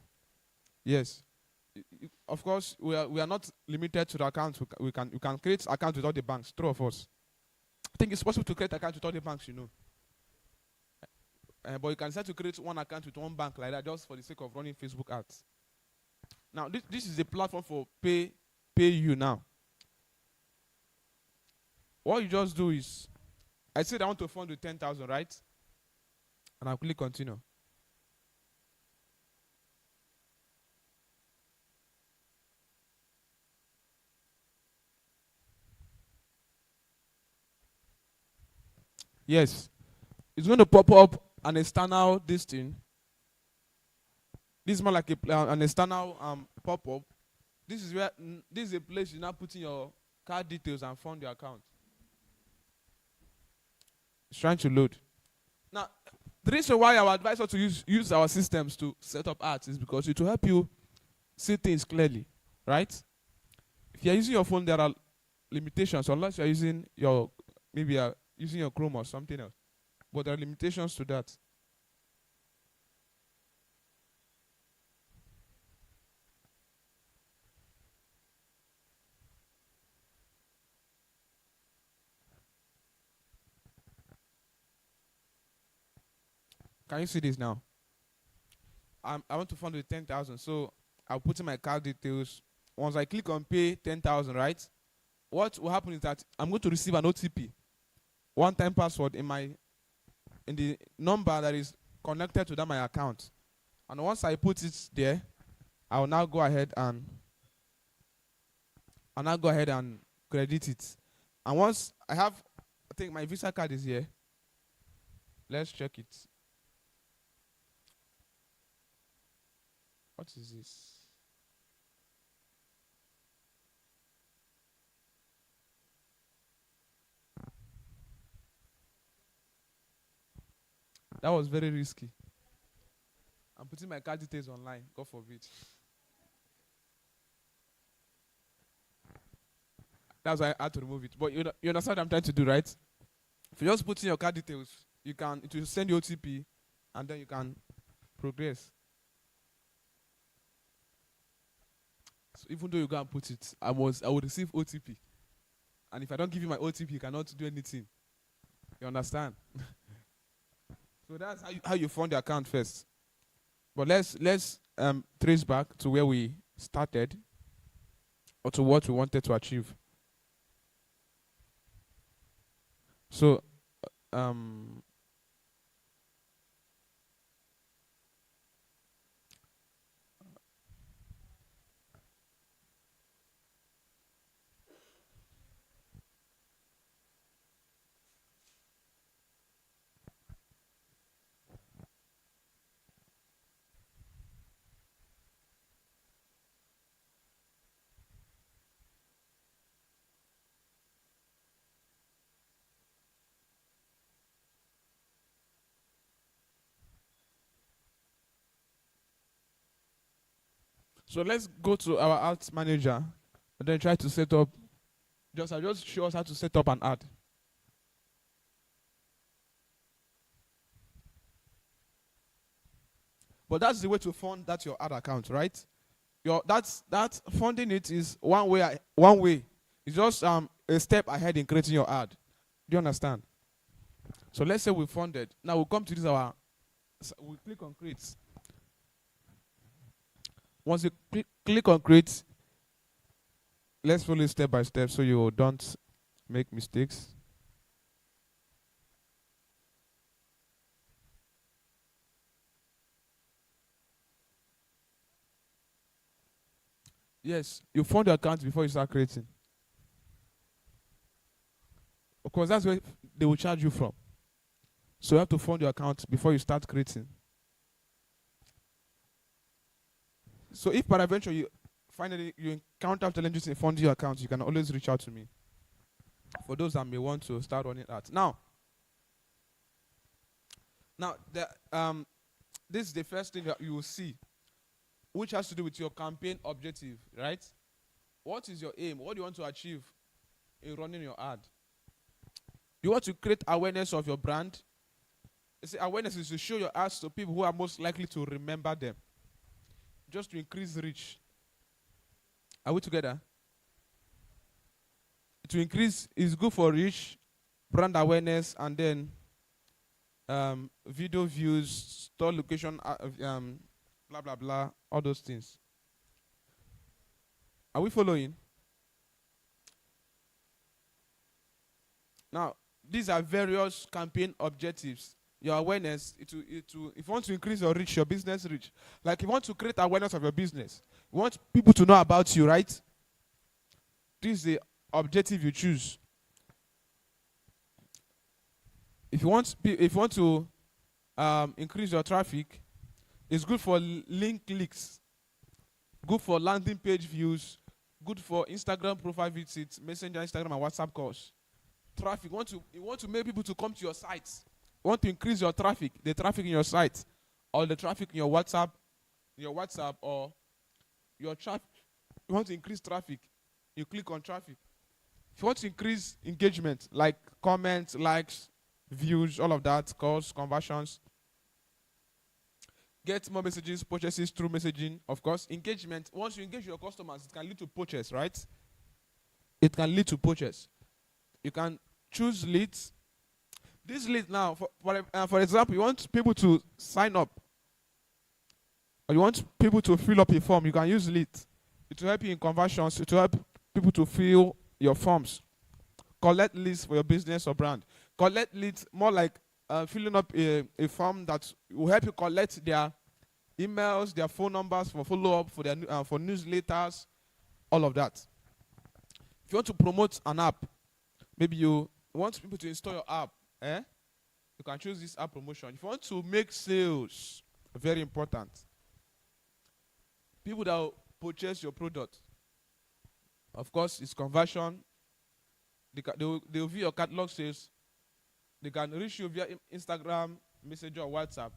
Yes. Of course, we are not limited to the accounts. We can create accounts with all the banks. True of us. I think it's possible to create accounts with all the banks, but you can decide to create one account with one bank like that just for the sake of running Facebook ads. Now, this is a platform for pay you now. What you just do is, I said I want to fund with 10,000, right? And I'll click continue. Yes. It's going to pop up an external this thing. This is more like an external pop-up. This is a place you now put in your card details and fund your account. It's trying to load. Now, the reason why I would advise you to use our systems to set up ads is because it will help you see things clearly, right? If you're using your phone, there are limitations unless you're using using your Chrome or something else. But there are limitations to that. Can you see this now? I want to fund with 10,000, so I'll put in my card details. Once I click on pay 10,000, right? What will happen is that I'm going to receive an OTP, one-time password in my in the number that is connected to that my account. And once I put it there, I will now go ahead and credit it. And once I think my Visa card is here. Let's check it. What is this? That was very risky. I'm putting my card details online. God forbid. That's why I had to remove it. But you understand what I'm trying to do, right? If you just put in your card details, it will send you OTP, and then you can progress. So even though you go and put it, I will receive OTP. And if I don't give you my OTP, you cannot do anything. You understand? So that's how you fund the account first. But let's trace back to where we started, or to what we wanted to achieve. So let's go to our ads manager and then try to set up. I'll just show us how to set up an ad. But that's the way to fund your ad account, right? That's funding it is one way. It's just a step ahead in creating your ad. Do you understand? So let's say we funded. Now we'll come to this we click on create. Once you click on create, let's follow it step by step so you don't make mistakes. Yes, you fund your account before you start creating. Of course, that's where they will charge you from. So you have to fund your account before you start creating. So if peradventure you encounter challenges in funding your account, you can always reach out to me. For those that may want to start running ads. Now this is the first thing that you will see, which has to do with your campaign objective, right? What is your aim? What do you want to achieve in running your ad? You want to create awareness of your brand. You see, awareness is to show your ads to people who are most likely to remember them, just to increase reach. Are we together? To increase is good for reach, brand awareness, and then video views, store location, blah blah blah, all those things. Are we following? Now, these are various campaign objectives. Your awareness, if you want to increase your reach, your business reach, like you want to create awareness of your business, you want people to know about you, right? This is the objective you choose. If you want to increase your traffic, it's good for link clicks, good for landing page views, good for Instagram profile visits, Messenger, Instagram, and WhatsApp calls. Traffic. You want to make people to come to your sites. You want to increase your traffic, the traffic in your site, or the traffic in your WhatsApp, or your traffic. You want to increase traffic, you click on traffic. If you want to increase engagement, like comments, likes, views, all of that, calls, conversions, get more messages, purchases through messaging, of course. Engagement, once you engage your customers, it can lead to purchase, right? It can lead to purchase. You can choose leads. This lead now, for example, you want people to sign up, or you want people to fill up a form, you can use leads. It will help you in conversions. It will help people to fill your forms. Collect leads for your business or brand. Collect leads more like filling up a form that will help you collect their emails, their phone numbers for follow-up, for their for newsletters, all of that. If you want to promote an app, maybe you want people to install your app, you can choose this app promotion. If you want to make sales, very important. People that will purchase your product, of course, it's conversion. They will view your catalog sales. They can reach you via Instagram, Messenger, or WhatsApp.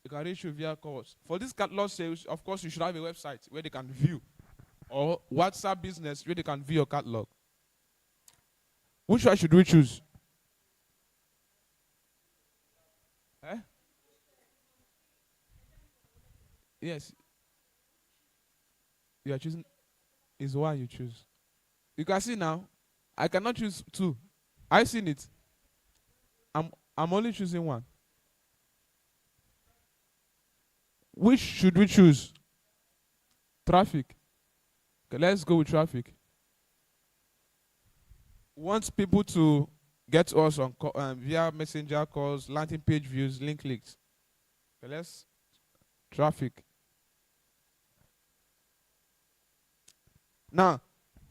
They can reach you via calls. For this catalog sales, of course, you should have a website where they can view, or WhatsApp business where they can view your catalog. Which one should we choose? Yes. You are choosing is one you choose. You can see now, I cannot choose two. I seen it. I'm only choosing one. Which should we choose? Traffic. Okay, let's go with traffic. Want people to get us on via messenger calls, landing page views, link clicks. Okay, let's traffic. Now,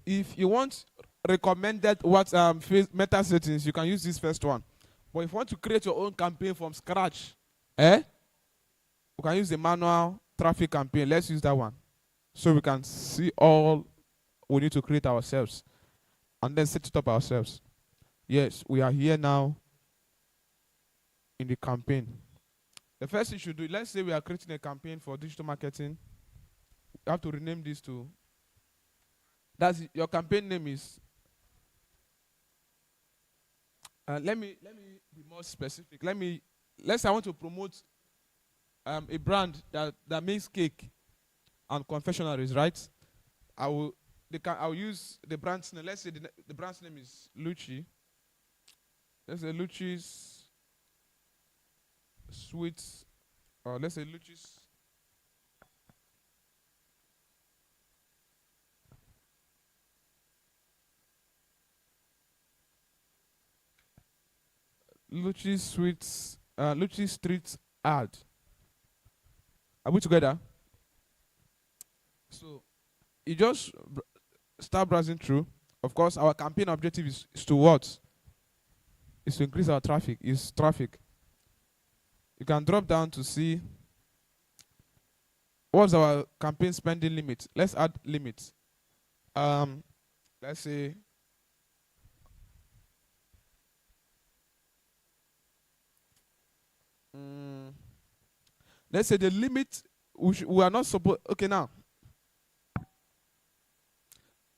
if you want recommended meta settings, you can use this first one. But if you want to create your own campaign from scratch, you can use the manual traffic campaign. Let's use that one, so we can see all we need to create ourselves, and then set it up ourselves. Yes, we are here now in the campaign. The first thing you should do, let's say we are creating a campaign for digital marketing. You have to rename this to, your campaign name is, let me be more specific. Let's say I want to promote a brand that makes cake and confectionaries, right? I'll use the brand's name. Let's say the brand's name is Lucci. Let's say Lucci's Sweets, or let's say Lucci's Sweets, Lucci Street ad. Are we together? So you just start browsing through. Of course, our campaign objective is to what? Is to increase our traffic. Is traffic. You can drop down to see what's our campaign spending limit. Let's add limit. Let's say let's say the limit we are not supposed. Okay, now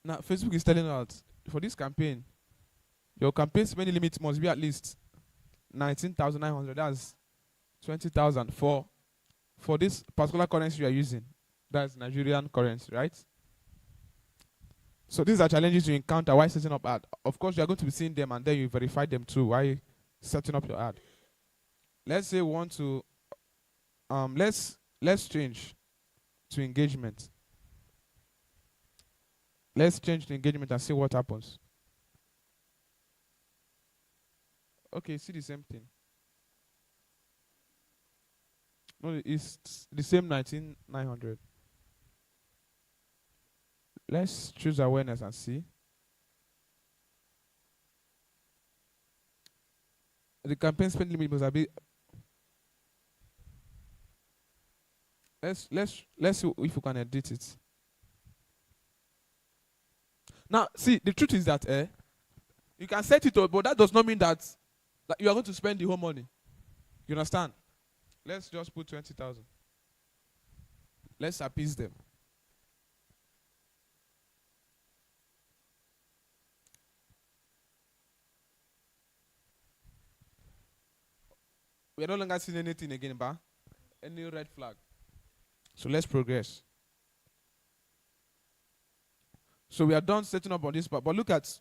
Facebook is telling us for this campaign, your campaign spending limit must be at least 19,900. That's 20,000 for this particular currency you are using. That's Nigerian currency, right? So these are challenges you encounter while setting up ad. Of course, you are going to be seeing them, and then you verify them too while setting up your ad. Let's say we want to let's change to engagement. Let's change to engagement and see what happens. Okay, see the same thing. No, it's the same 19,900. Let's choose awareness and see. The campaign spend limit must be. Let's see if we can edit it. Now, see, the truth is that you can set it up, but that does not mean that you are going to spend the whole money. You understand? Let's just put 20,000. Let's appease them. We are no longer seeing anything again, ba? Any red flag. So let's progress. So we are done setting up on this part, but look at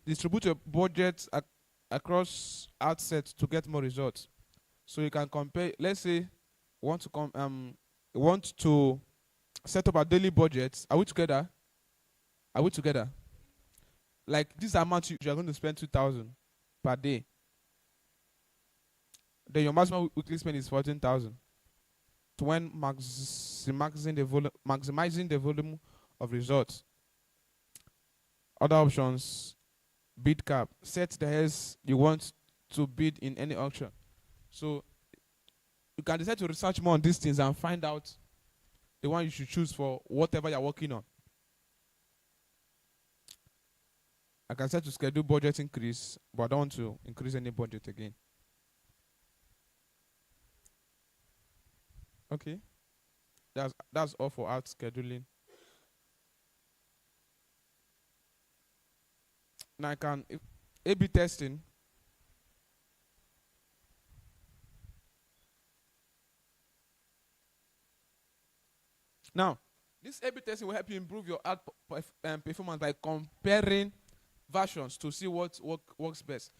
distribute your budget across ad sets to get more results. So you can compare. Let's say want to set up a daily budget. Are we together? Are we together? Like this amount you are going to spend 2,000 per day. then your maximum weekly spend is 14,000. So when maximizing the volume of results. Other options: bid cap. Set the highest you want to bid in any auction. So you can decide to research more on these things and find out the one you should choose for whatever you're working on. I can set to schedule budget increase, but I don't want to increase any budget again. Okay, that's all for out scheduling. Now I can A/B testing. Now, this A/B testing will help you improve your ad performance by comparing versions to see what works best.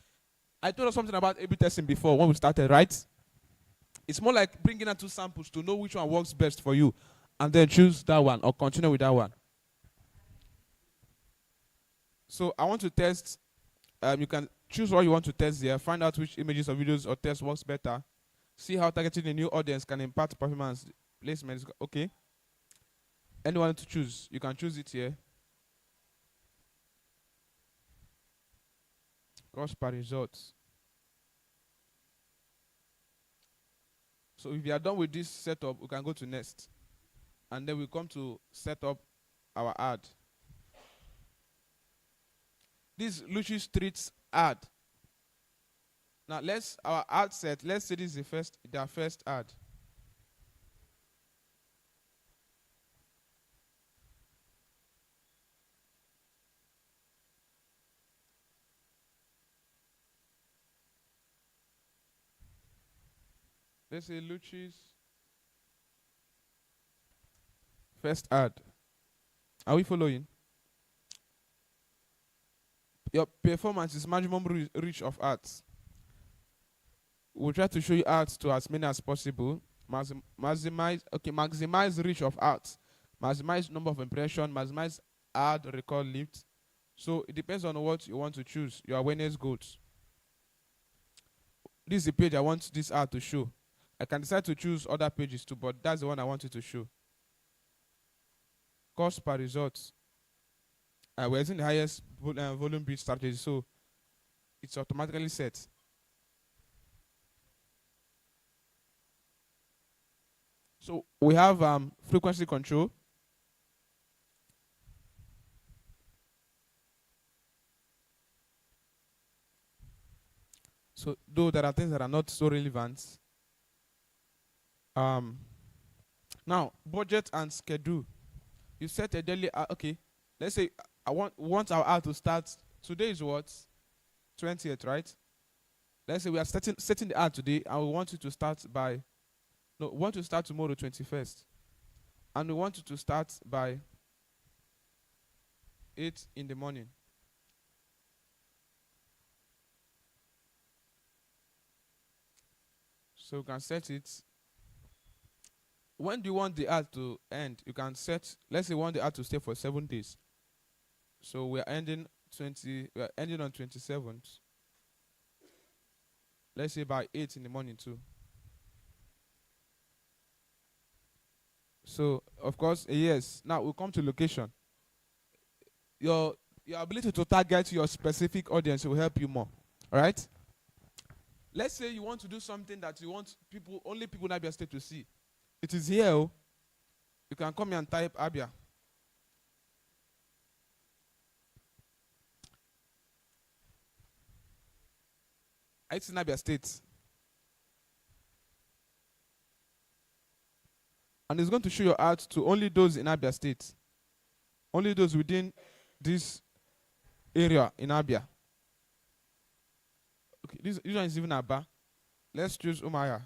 I told us something about A/B testing before when we started, right? It's more like bringing out two samples to know which one works best for you, and then choose that one or continue with that one. So I want to test. You can choose what you want to test there. Find out which images or videos or tests works better. See how targeting a new audience can impact performance. Placement is okay. Anyone to choose, you can choose it here. Cost per results. So if you are done with this setup, we can go to next. And then we come to set up our ad. This Lucy Streets ad. Now our ad set, let's say this is their first ad. Let's say Lucy's first ad. Are we following? Your performance is maximum reach of ads. We'll try to show you ads to as many as possible. Maximize reach of ads. Maximize number of impressions. Maximize ad record lift. So it depends on what you want to choose. Your awareness goals. This is the page I want this ad to show. I can decide to choose other pages too, but that's the one I want it to show. Cost per result. We're using the highest volume bid strategy, so it's automatically set. So we have frequency control. So though there are things that are not so relevant. Now budget and schedule. You set a daily. Okay, let's say I want our ad to start. Today is what? 20th, right? Let's say we are setting the ad today, and we want it to start by. No, we want to start tomorrow, 21st, and we want it to start by 8 in the morning. So you can set it. When do you want the ad to end? You can set. Let's say we want the ad to stay for 7 days. So we are ending on 27th. Let's say by 8 in the morning too. So of course, yes. Now we'll come to location. Your ability to target your specific audience will help you more. All right. Let's say you want to do something that you want only people in Abia State to see. It is here. Oh. You can come here and type Abia. It's in Abia State. And it's going to show your ad to only those in Abia State. Only those within this area in Abia. Okay, this one is even Aba. Let's choose Umaya.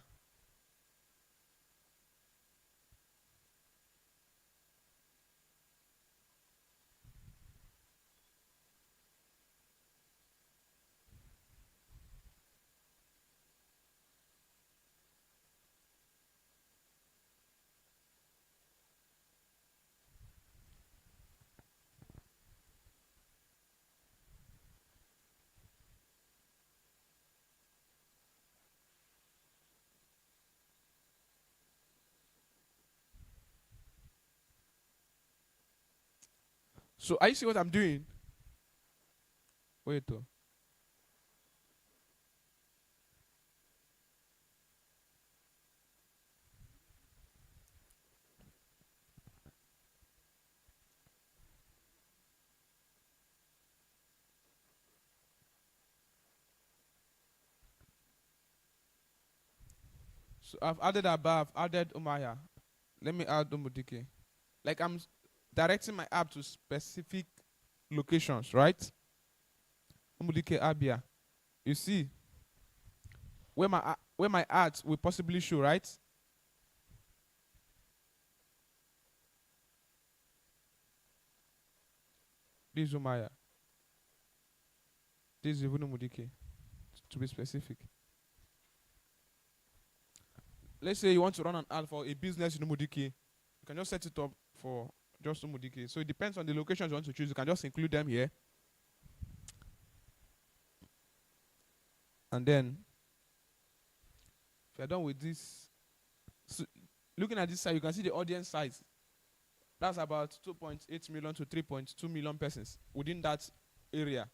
So are you see what I'm doing? Wait though. So I've added above, added Umaya. Let me add Umudike. Like directing my app to specific locations, right? Umudike Abia. You see where my ads will possibly show, right? This is Umaya. This is even Umudike, to be specific. Let's say you want to run an ad for a business in Umudike. You can just set it up for just Umudike. So it depends on the locations you want to choose. You can just include them here. And then, if you're done with this, so looking at this side, you can see the audience size. That's about 2.8 million to 3.2 million persons within that area.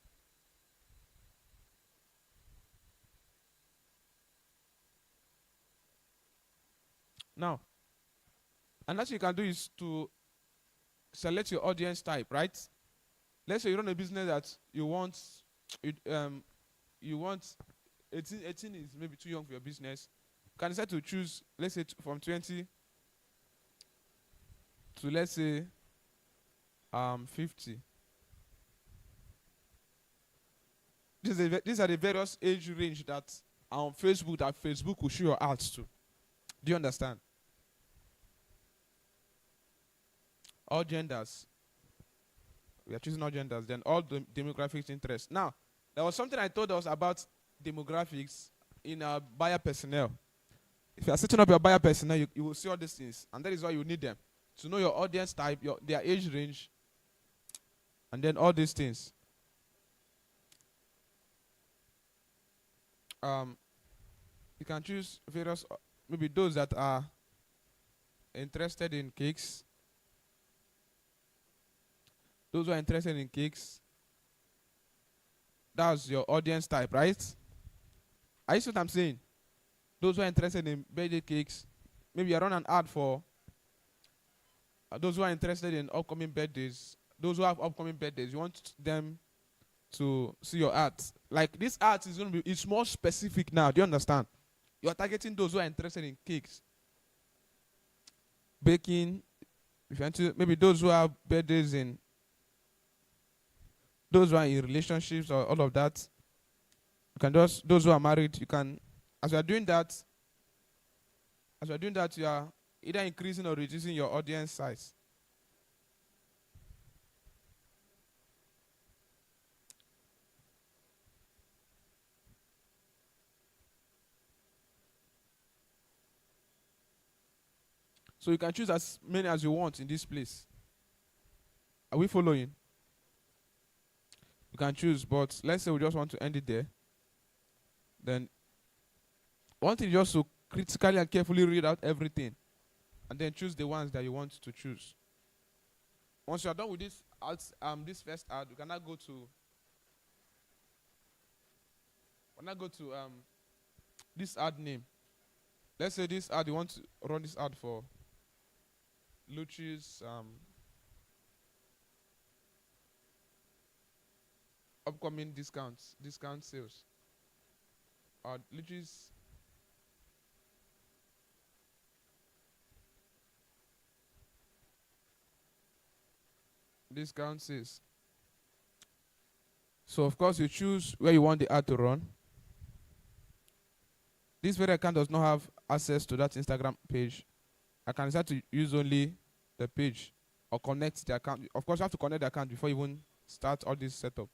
Now, another thing you can do is to select your audience type, right? Let's say you run a business that you want, you want 18 is maybe too young for your business. You can decide to choose, let's say from 20 to, let's say 50. These are the various age range that are on Facebook that Facebook will show your ads to. Do you understand? All genders. We are choosing all genders. Then all the demographics interest. Now, there was something I told us about demographics in our buyer personnel. If you are setting up your buyer personnel, you will see all these things. And that is why you need them. To know your audience type, their age range, and then all these things. You can choose various, maybe those that are interested in cakes. Those who are interested in cakes, that's your audience type, right? Are you see what I'm saying? Those who are interested in birthday cakes, maybe you run an ad for those who are interested in upcoming birthdays. Those who have upcoming birthdays, you want them to see your ads. Like this ad is going to be, it's more specific now. Do you understand? You are targeting those who are interested in cakes, baking. If you want to, maybe those who have birthdays in, those who are in relationships or all of that. You can just, those who are married, you can, as you are doing that, you are either increasing or reducing your audience size. So you can choose as many as you want in this place. Are we following? You can choose, but let's say we just want to end it there. Then one thing is just to critically and carefully read out everything, and then choose the ones that you want to choose. Once you are done with this ads, this first ad, you can now go to this ad name. Let's say this ad, you want to run this ad for Luchi's upcoming discount sales. Luchi's discount sales. So of course you choose where you want the ad to run. This very account does not have access to that Instagram page. I can decide to use only the page or connect the account. Of course, you have to connect the account before you even start all this setup.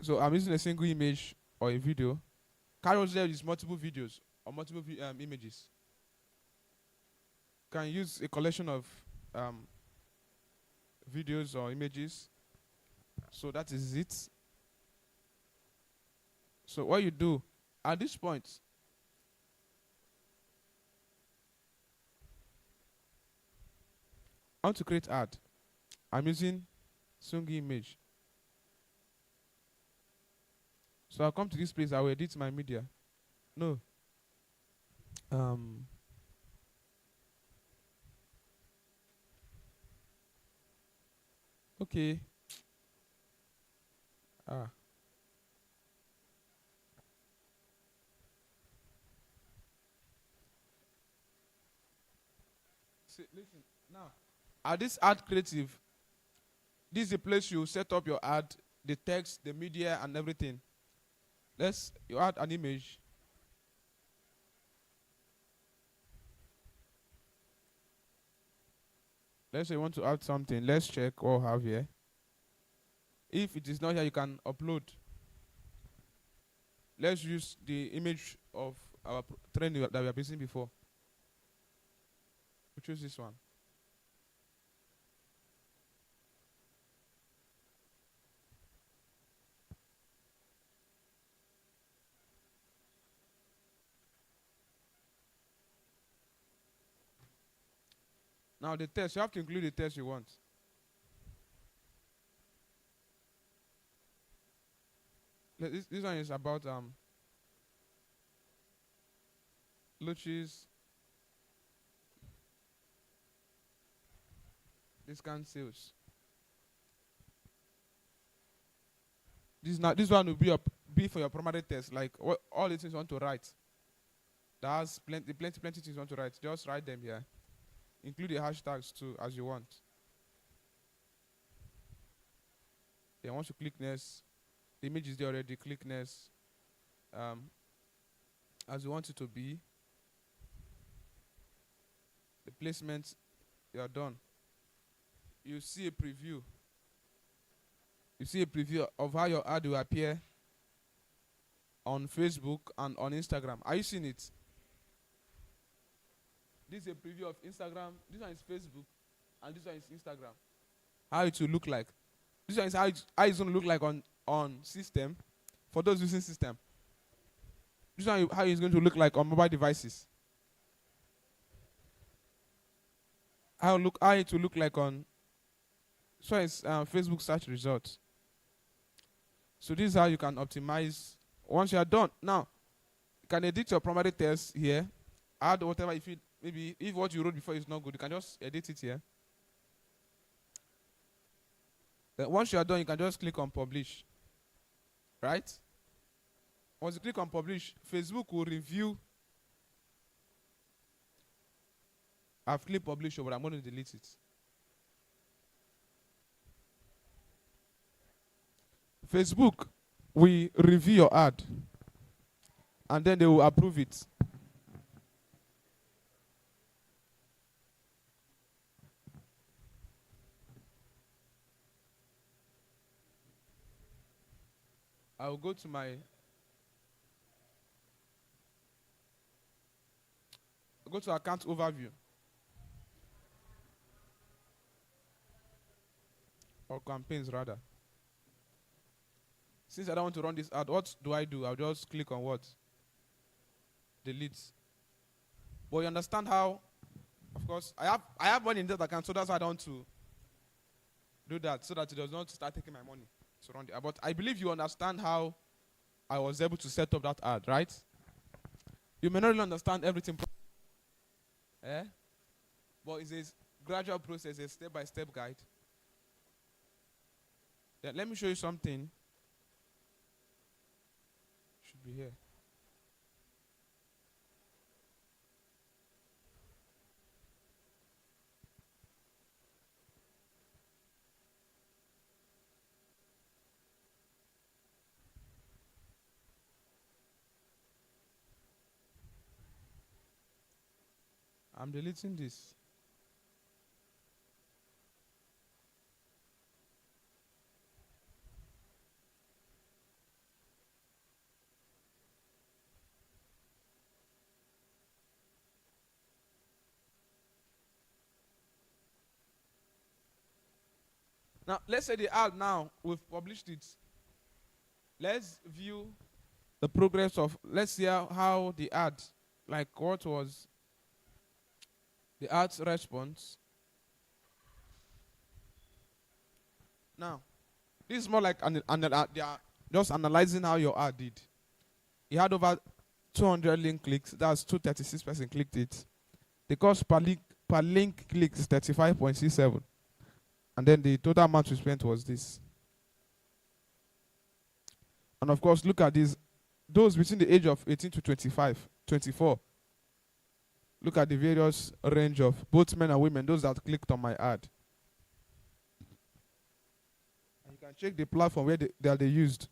So I'm using a single image or a video. Carousel is multiple videos or multiple images. You can use a collection of videos or images. So that is it. So what you do at this point, I want to create ad. I'm using Sungi image. So I'll come to this place, I will edit my media. No. Okay. Ah. See, listen, now. At this ad creative, this is the place you set up your ad, the text, the media, and everything. You add an image. Let's say you want to add something. Let's check what we have here. If it is not here, you can upload. Let's use the image of our training that we have seen before. We choose this one. Now the text, you have to include the text you want. This one is about Luchi's discount sales. This one will be for your primary test, like all the things you want to write. That has plenty things you want to write. Just write them here. Include the hashtags too, as you want. Then once you click next, the image is there already. Click next, as you want it to be. The placement, you are done. You see a preview. You see a preview of how your ad will appear on Facebook and on Instagram. Are you seeing it? This is a preview of Instagram. This one is Facebook, and this one is Instagram. How it will look like. This one is how it's going to look like on system. For those using system. This one how it's going to look like on mobile devices. How it will look like on. So it's Facebook search results. So this is how you can optimize. Once you are done, now you can edit your primary text here. Add whatever if maybe if what you wrote before is not good, you can just edit it here. Then once you are done, you can just click on publish. Right? Once you click on publish, Facebook will review. I've clicked publish, but I'm going to delete it. Facebook will review your ad, and then they will approve it. I will go to account overview. Or campaigns rather. Since I don't want to run this ad, what do? I'll just click on what? Delete. But you understand how, of course, I have money in that account, so that's why I don't want to do that, so that it does not start taking my money to run the ad. But I believe you understand how I was able to set up that ad, right? You may not really understand everything. But it's a gradual process, a step-by-step guide. Yeah, let me show you something. Should be here. I'm deleting this. Now, let's say the ad now, we've published it. Let's view the progress of, let's see how the ad, like what was the ad's response. Now, this is more like they are just analyzing how your ad did. It had over 200 link clicks. That's 236 person clicked it. The cost per link click is 35.67. And then the total amount we spent was this. And of course, look at these. Those between the age of 18 to 25, 24. Look at the various range of both men and women, those that clicked on my ad. And you can check the platform where they used.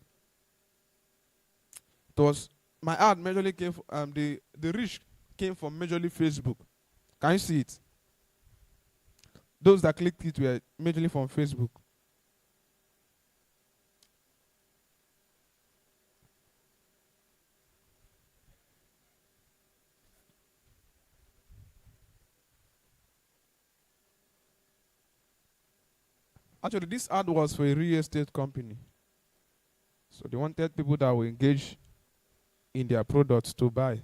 It was my ad majorly came from, the reach came from majorly Facebook. Can you see it? Those that clicked it were majorly from Facebook. Actually, this ad was for a real estate company. So they wanted people that will engage in their products to buy.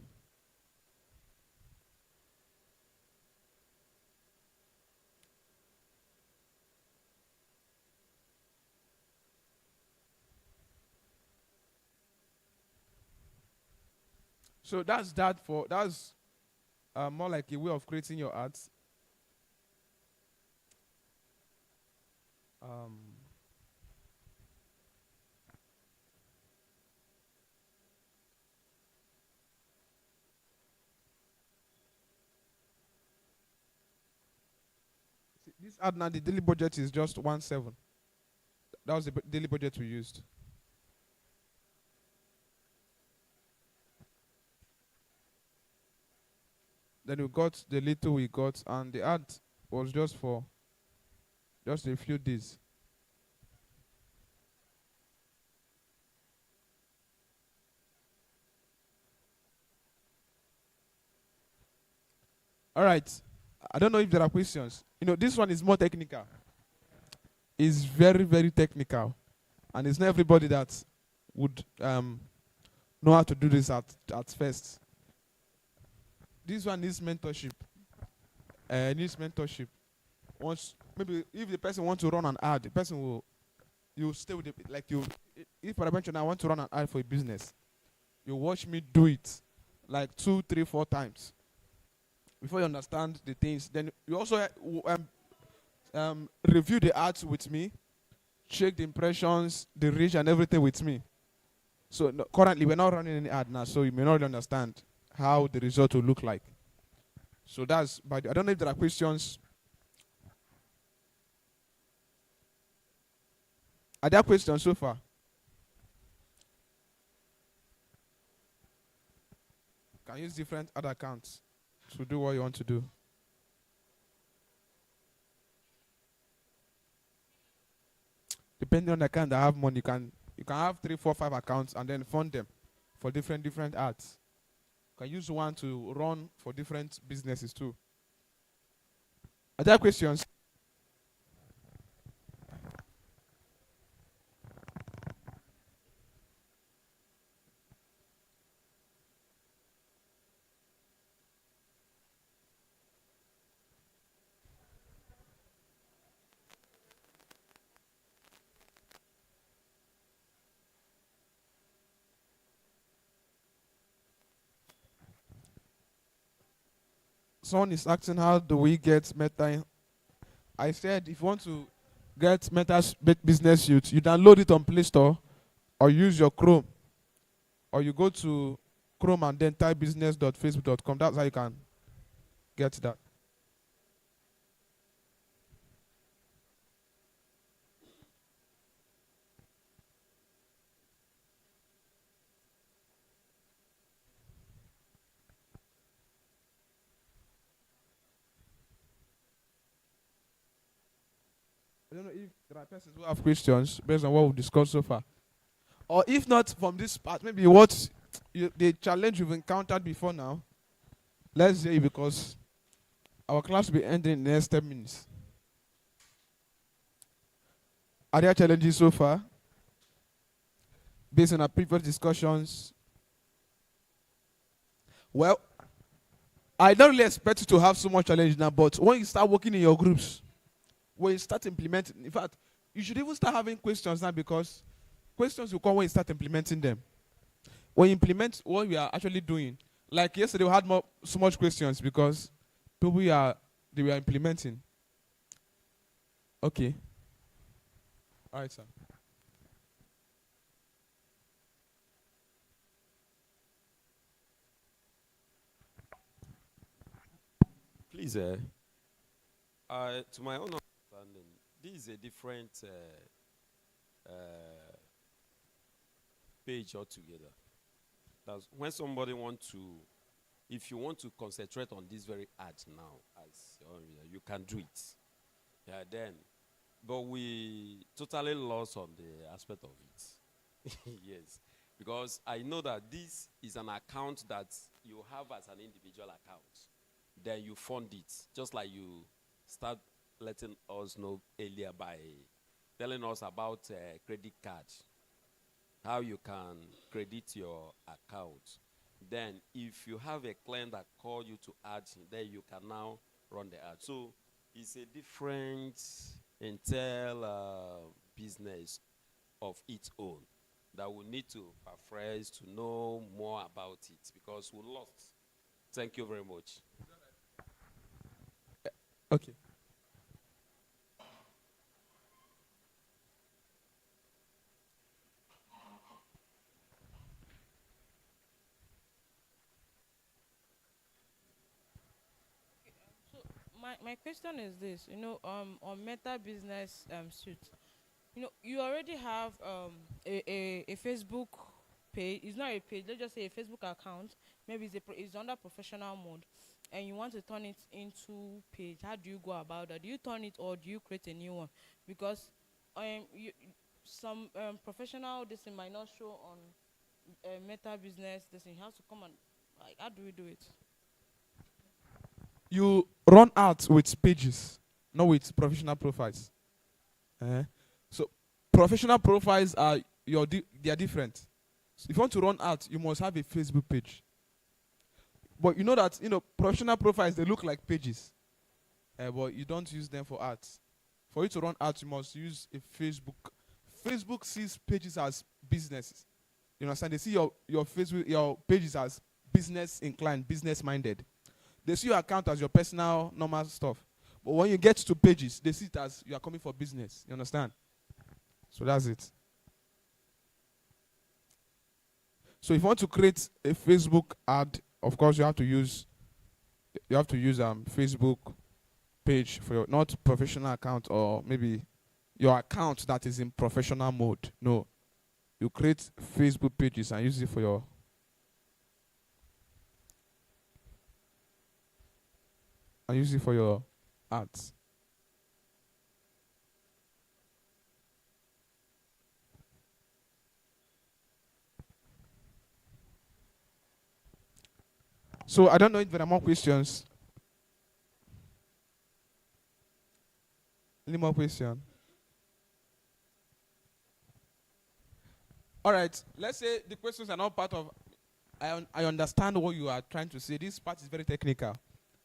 So that's more like a way of creating your ads. This ad now, the daily budget is just 1.7. That was the daily budget we used. Then we got the little we got, and the ad was just for just a few days. All right. I don't know if there are questions. This one is more technical. It's very, very technical. And it's not everybody that would know how to do this at first. This one needs mentorship. Maybe if the person wants to run an ad, the person you stay with it. If for example I want to run an ad for a business, you watch me do it like 2, 3, 4 times before you understand the things. Then you also review the ads with me, check the impressions, the reach, and everything with me. So currently we're not running any ad now, so you may not really understand how the result will look like. So but I don't know if there are questions. Are there questions so far? You can use different ad accounts to do what you want to do. Depending on the account that have money, you can have 3, 4, 5 accounts and then fund them for different ads. You can use one to run for different businesses too. Are there questions? Someone is asking, how do we get Meta? I said, if you want to get Meta's business suite, you download it on Play Store or use your Chrome. Or you go to Chrome and then type business.facebook.com. That's how you can get that. I don't know if there are persons who have questions based on what we've discussed so far. Or if not from this part, maybe the challenge you've encountered before now. Let's say, because our class will be ending in the next 10 minutes. Are there challenges so far? Based on our previous discussions? Well, I don't really expect you to have so much challenge now, but when you start working in your groups, when you start implementing, in fact, you should even start having questions now, because questions will come when you start implementing them. When you implement what we are actually doing, like yesterday we had so much questions because they were implementing. Okay. All right, sir. Please, to my own understanding, this is a different page altogether. That's when somebody wants to, if you want to concentrate on this very art now, as you can do it. Yeah, then, but we totally lost on the aspect of it. Yes, because I know that this is an account that you have as an individual account. Then you fund it, just like you start letting us know earlier by telling us about credit card, how you can credit your account. Then if you have a client that call you to add, then you can now run the ad. So it's a different entire business of its own that we need to paraphrase to know more about it, because we lost. Thank you very much. Okay. So my question is this, on Meta Business Suite, you already have a Facebook page. It's not a page, let's just say a Facebook account. Maybe it's under professional mode, and you want to turn it into page. How do you go about that? Do you turn it, or do you create a new one? Because some professional this thing might not show on Meta Business. This thing, you have to come and, like, how do we do it? You run out with pages, not with professional profiles. So professional profiles are they are different. So if you want to run out, you must have a Facebook page. But you know that professional profiles, they look like pages, but you don't use them for ads. For you to run ads, you must use a Facebook. Facebook sees pages as businesses. You understand? They see your Facebook, your pages as business inclined, business minded. They see your account as your personal normal stuff. But when you get to pages, they see it as you are coming for business. You understand? So that's it. So if you want to create a Facebook ad, of course you have to use Facebook page for your not professional account, or maybe your account that is in professional mode. No. You create Facebook pages and use it for your ads. So I don't know if there are more questions. Any more question? All right. Let's say the questions are not part of. I understand what you are trying to say. This part is very technical,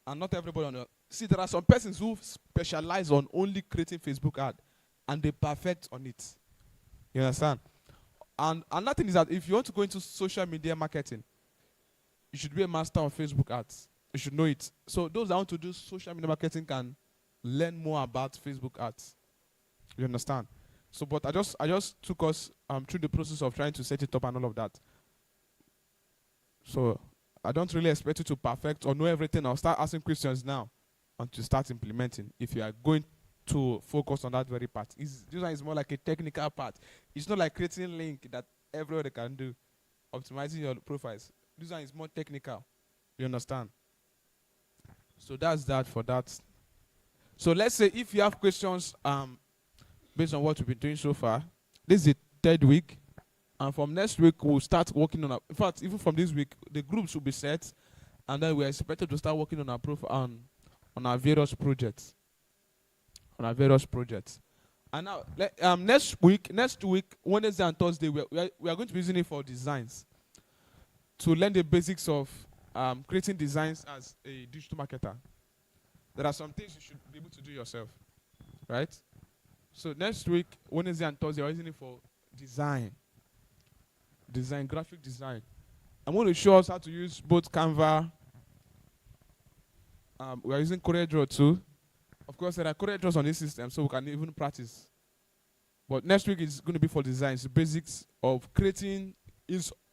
and not everybody. See, there are some persons who specialize on only creating Facebook ad, and they perfect on it. You understand? And another thing is that if you want to go into social media marketing, you should be a master of Facebook ads. You should know it. So those that want to do social media marketing can learn more about Facebook ads. You understand? So, but I just took us through the process of trying to set it up and all of that. So I don't really expect you to perfect or know everything. I'll start asking questions now and to start implementing. If you are going to focus on that very part, this one is more like a technical part. It's not like creating a link that everybody can do, optimizing your profiles. This one is more technical. You understand? So that's that for that. So let's say if you have questions based on what we've been doing so far, this is the third week. And from next week, we'll start working on in fact, even from this week, the groups will be set. And then we're expected to start working on our profile on our various projects. And now, next week, Wednesday and Thursday, we are going to be using it for designs. To learn the basics of creating designs as a digital marketer. There are some things you should be able to do yourself, right? So next week, Wednesday and Thursday, we're using it for design. Design, graphic design. I'm going to show us how to use both Canva. We are using CorelDRAW too. Of course, there are CorelDRAWs on this system, so we can even practice. But next week is going to be for designs, the basics of creating.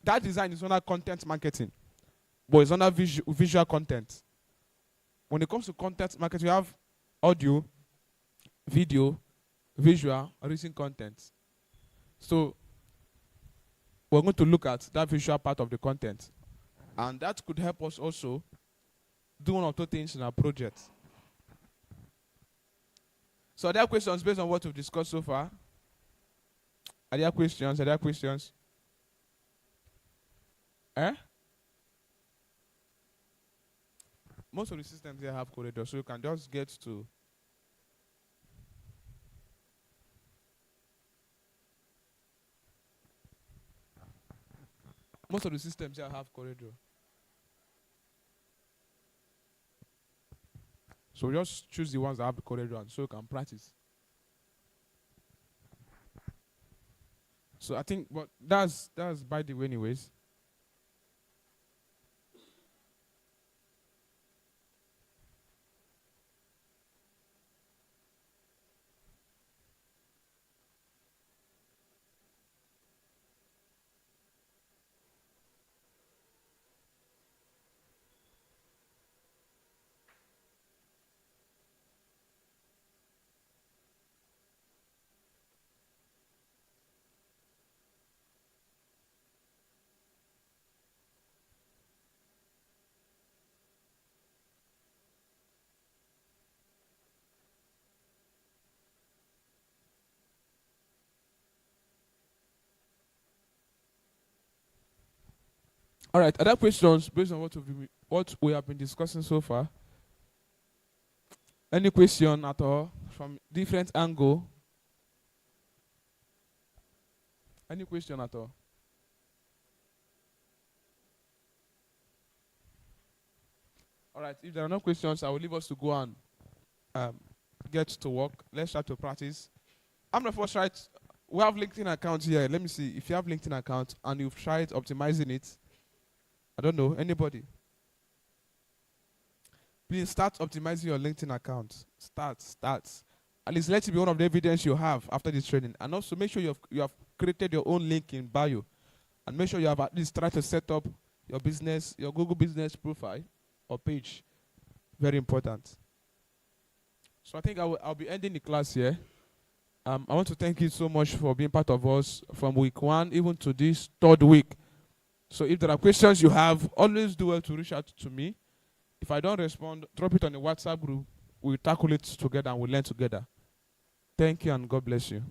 That design is under content marketing, but it's under visual content. When it comes to content marketing, you have audio, video, visual, written content. So we're going to look at that visual part of the content. And that could help us also do one or two things in our project. So are there questions based on what we've discussed so far? Are there questions? Are there questions? Most of the systems here have corridors, so you can just get to. Most of the systems here have corridor. So just choose the ones that have the corridor, so you can practice. So I think, but that's by the way, anyways. All right, other questions based on what we have been discussing so far? Any question at all from different angle? Any question at all? All right, if there are no questions, I will leave us to go and get to work. Let's start to practice. I'm the first right. We have LinkedIn account here. Let me see if you have LinkedIn account and you've tried optimizing it. I don't know, anybody? Please start optimizing your LinkedIn account. Start. At least let it be one of the evidence you have after this training. And also make sure you have created your own link in bio. And make sure you have at least tried to set up your business, your Google business profile or page. Very important. So I think I'll be ending the class here. I want to thank you so much for being part of us from week 1 even to this 3rd week. So if there are questions you have, always do well to reach out to me. If I don't respond, drop it on the WhatsApp group. We'll tackle it together and we'll learn together. Thank you and God bless you.